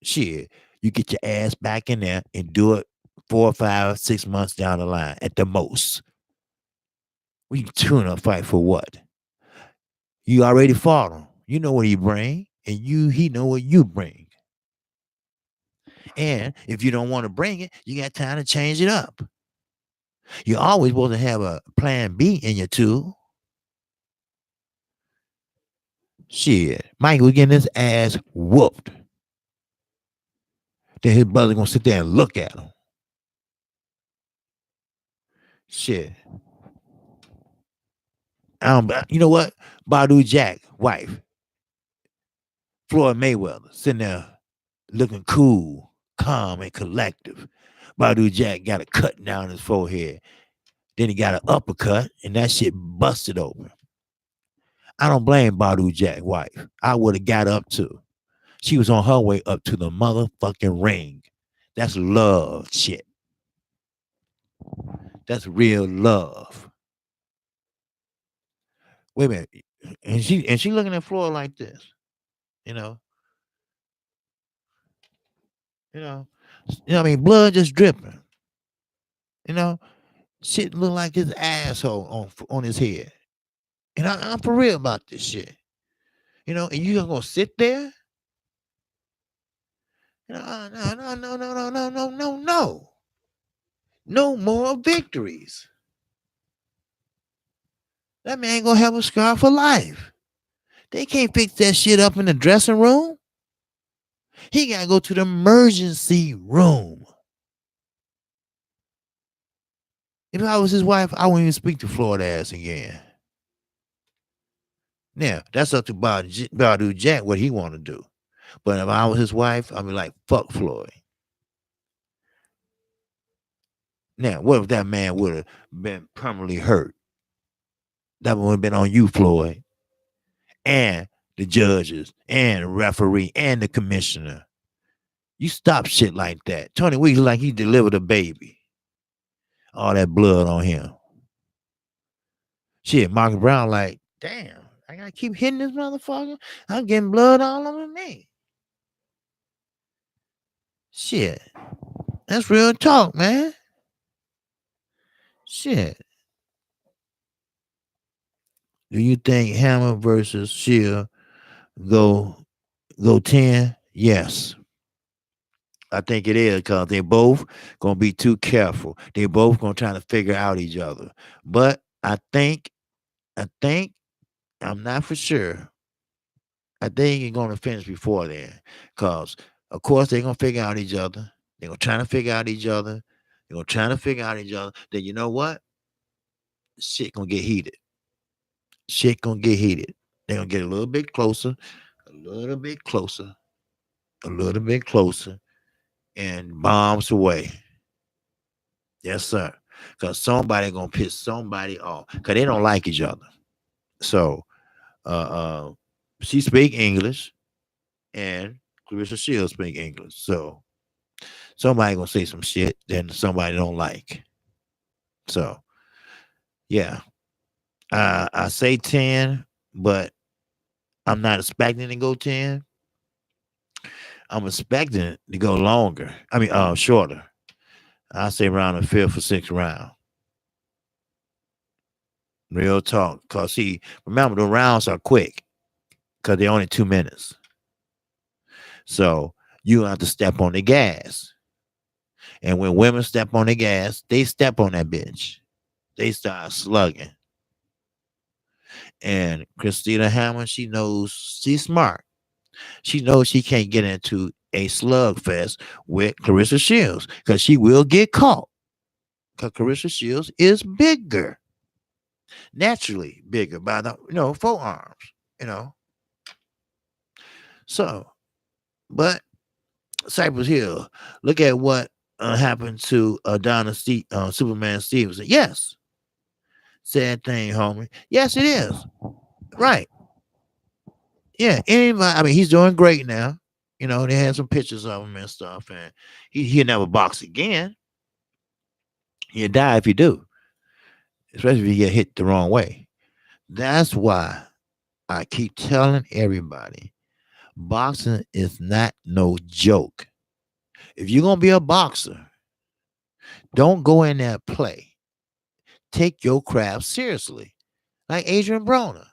Shit, you get your ass back in there and do it 4, 5, 6 months down the line at the most. We tune-up fight for what? You already fought him. You know what he bring, and he know what you bring. And if you don't want to bring it, you got time to change it up. You always supposed to have a plan B in your tool. Shit, Mike was getting his ass whooped. Then his brother gonna sit there and look at him. Shit. You know what? Badu Jack, wife, Floyd Mayweather, sitting there looking cool, calm, and collective. Badu Jack got a cut down his forehead. Then he got an uppercut, and that shit busted open. I don't blame Badu Jack wife. I would have got up too. She was on her way up to the motherfucking ring. That's love shit. That's real love. Wait a minute. And she looking at Floyd like this, you know, you know, I mean, blood just dripping, you know, shit look like his asshole on his head. And I'm for real about this shit, and you gonna sit there? No, no, no, no, no, no, no, no, no. No more victories. That man gonna have a scar for life. They can't fix that shit up in the dressing room. He gotta go to the emergency room. If I was his wife, I wouldn't even speak to Floyd ass again. Now, that's up to Badu Jack what he want to do. But if I was his wife, I'd be like, fuck Floyd. Now, what if that man would have been permanently hurt? That would have been on you, Floyd, and the judges, and the referee, and the commissioner. You stop shit like that. Tony Weeks like he delivered a baby. All that blood on him. Shit, Marcus Brown like, damn, I gotta keep hitting this motherfucker. I'm getting blood all over me. Shit. That's real talk, man. Shit. Do you think Hammer versus Shield go 10? Yes. I think it is because they both gonna be too careful. They both gonna try to figure out each other. But I think, I'm not for sure. I think you're gonna finish before then. Cause of course they're gonna figure out each other. They're gonna try to figure out each other. They're gonna try to figure out each other. Then you know what? Shit gonna get heated. Shit gonna get heated. They're gonna get a little bit closer, a little bit closer, a little bit closer, and bombs away. Yes, sir. Because somebody gonna piss somebody off. Because they don't like each other. So she speak English and Clarissa Shields speak English. So somebody gonna say some shit that somebody don't like. So yeah. I say 10, but I'm not expecting to go 10. I'm expecting it to go longer. I mean, shorter. I say around the fifth or sixth round. Real talk. Cause see, remember the rounds are quick. Cause they're only 2 minutes. So you have to step on the gas. And when women step on the gas, they step on that bitch. They start slugging. And Christina Hammer, she knows she's smart. She knows she can't get into a slugfest with Clarissa Shields because she will get caught. Because Clarissa Shields is bigger, naturally bigger by the forearms. So, but Cypress Hill, look at what happened to Superman Stevenson. Yes, sad thing, homie. Yes, it is. Right. Yeah. Anybody? I mean, he's doing great now. They had some pictures of him and stuff, and he'll never box again. He'll die if you do, especially if you get hit the wrong way. That's why I keep telling everybody, boxing is not no joke. If you're gonna be a boxer, don't go in there and play. Take your craft seriously, like Adrian Broner.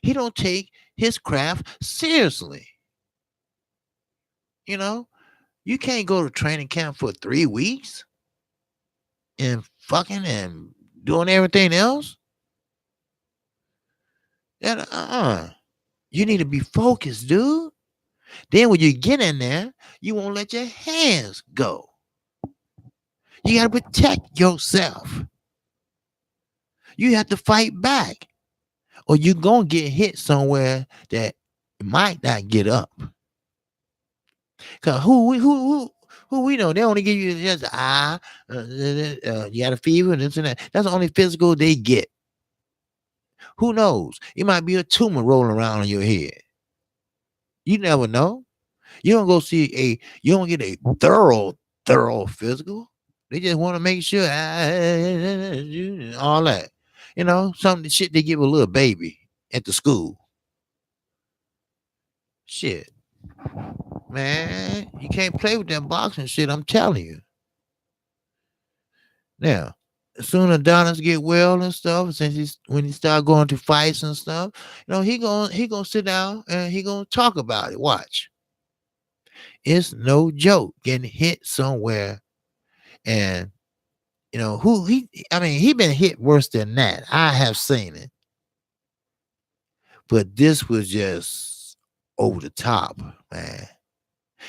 He don't take his craft seriously. You can't go to training camp for 3 weeks and fucking and doing everything else. And You need to be focused, dude. Then when you get in there, you won't let your hands go. You got to protect yourself. You have to fight back, or you're going to get hit somewhere that might not get up. Because who we know, they only give you just you got a fever and this and that. That's the only physical they get. Who knows? It might be a tumor rolling around in your head. You never know. You don't go see you don't get a thorough physical. They just want to make sure all that. Some of the shit they give a little baby at the school. Shit, man, you can't play with that boxing shit. I'm telling you. Now, as soon as Adonis get well and stuff, when he start going to fights and stuff, he gonna sit down and he gonna talk about it. Watch. It's no joke getting hit somewhere, and who he. I mean, he been hit worse than that. I have seen it, but this was just over the top, man.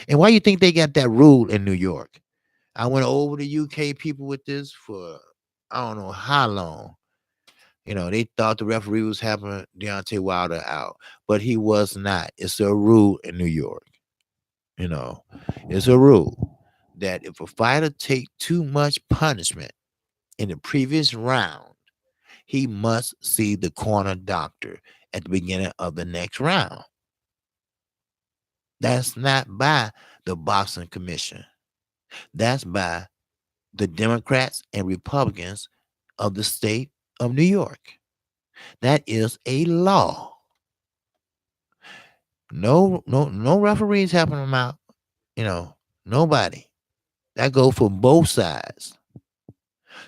And why you think they got that rule in New York? I went over to UK people with this for I don't know how long. They thought the referee was having Deontay Wilder out, but he was not. It's a rule in New York. You know, it's a rule that if a fighter take too much punishment in the previous round, he must see the corner doctor at the beginning of the next round. That's not by the boxing commission. That's by the Democrats and Republicans of the state of New York. That is a law. No referees helping them out. Nobody. That go for both sides.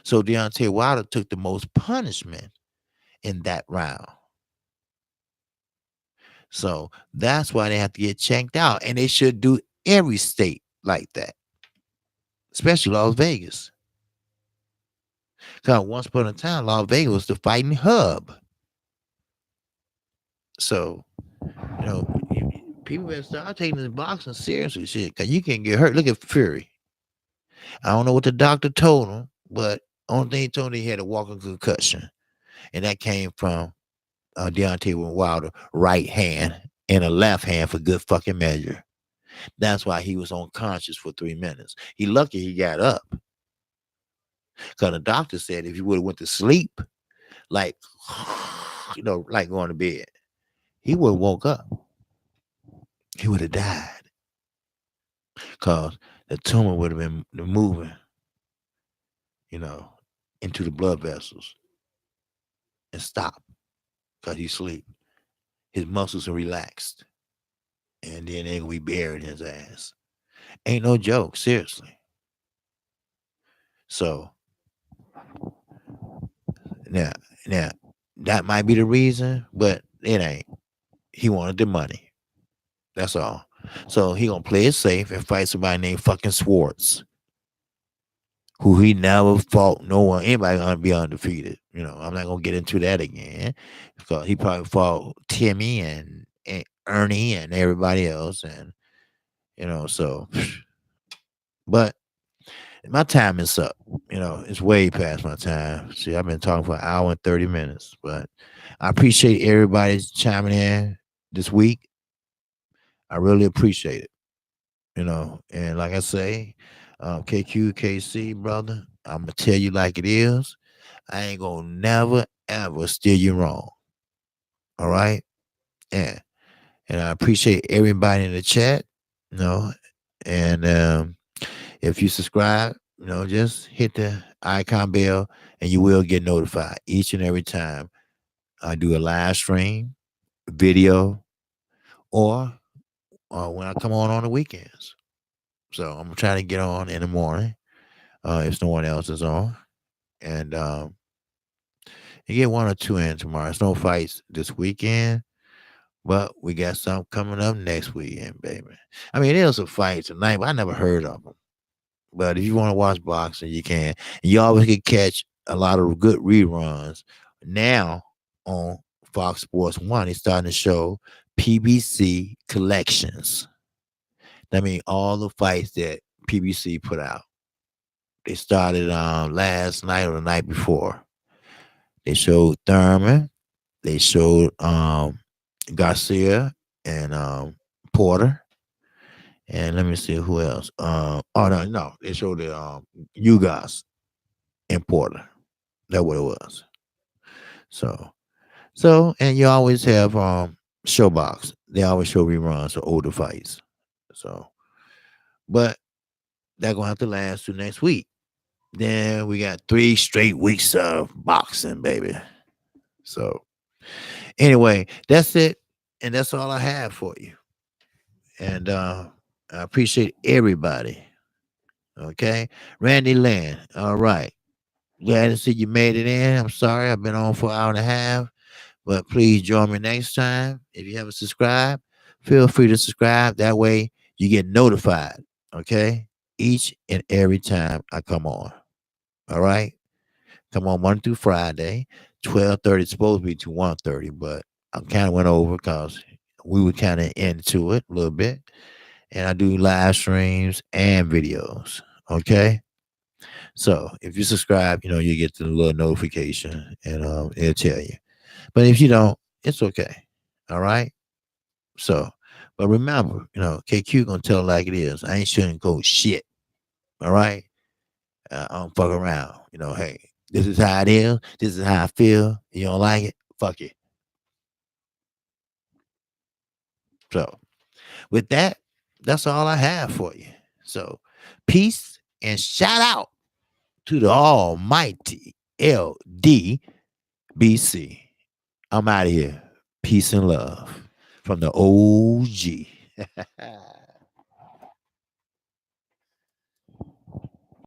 So Deontay Wilder took the most punishment in that round. So that's why they have to get checked out. And they should do every state like that, especially Las Vegas. Because once upon a time, Las Vegas was the fighting hub. So, people better start taking this boxing seriously, shit, because you can get hurt. Look at Fury. I don't know what the doctor told him, but only thing he told him he had a walking concussion. And that came from Deontay Wilder right hand and a left hand for good fucking measure. That's why he was unconscious for 3 minutes. He lucky he got up. Because the doctor said if he would have went to sleep, like, like going to bed, he would have woke up. He would have died. Because the tumor would have been moving, into the blood vessels and stop because he sleep. His muscles are relaxed. And then they're going to be burying his ass. Ain't no joke, seriously. So, now, that might be the reason, but it ain't. He wanted the money. That's all. So he gonna play it safe and fight somebody named fucking Swartz, who he never fought anybody gonna be undefeated. I'm not gonna get into that again because he probably fought Timmy and Ernie and everybody else, and so. But my time is up. It's way past my time. See, I've been talking for an hour and 30 minutes, but I appreciate everybody chiming in this week. I really appreciate it. And like I say, KQKC, brother, I'm going to tell you like it is. I ain't going to never, ever steer you wrong. All right? Yeah. And I appreciate everybody in the chat, and if you subscribe, just hit the icon bell and you will get notified each and every time I do a live stream, video, or when I come on the weekends. So I'm trying to get on in the morning if no one else is on. And you get 1 or 2 in tomorrow. There's no fights this weekend, but we got some coming up next weekend, baby. I mean, there's a fight tonight, but I never heard of them. But if you want to watch boxing, you can. And you always can catch a lot of good reruns now on Fox Sports 1. He's starting to show PBC collections. That means all the fights that PBC put out. They started last night or the night before. They showed Thurman. They showed Garcia and Porter. And let me see who else. Oh no, they showed the Ugas and Porter. That's what it was. So and you always have Showbox. They always show reruns of older fights. So but they're gonna have to last to next week. Then we got 3 straight weeks of boxing, baby. So anyway, that's it. And that's all I have for you. And I appreciate everybody. Okay. Randy Land. All right. Glad to see you made it in. I'm sorry I've been on for an hour and a half, but please join me next time. If you haven't subscribed, feel free to subscribe. That way you get notified. Okay. Each and every time I come on. All right. Come on Monday through Friday, 12:30. It's supposed to be to 1:30, but I kind of went over because we were kind of into it a little bit. And I do live streams and videos. Okay. So if you subscribe, you get the little notification and it'll tell you. But if you don't, it's okay. All right. So, but remember, KQ gonna tell it like it is. I ain't sugarcoat shit. All right. I don't fuck around. Hey, this is how it is. This is how I feel. You don't like it? Fuck it. So, with that, that's all I have for you. So, peace and shout out to the almighty LDBC. I'm out of here. Peace and love from the OG.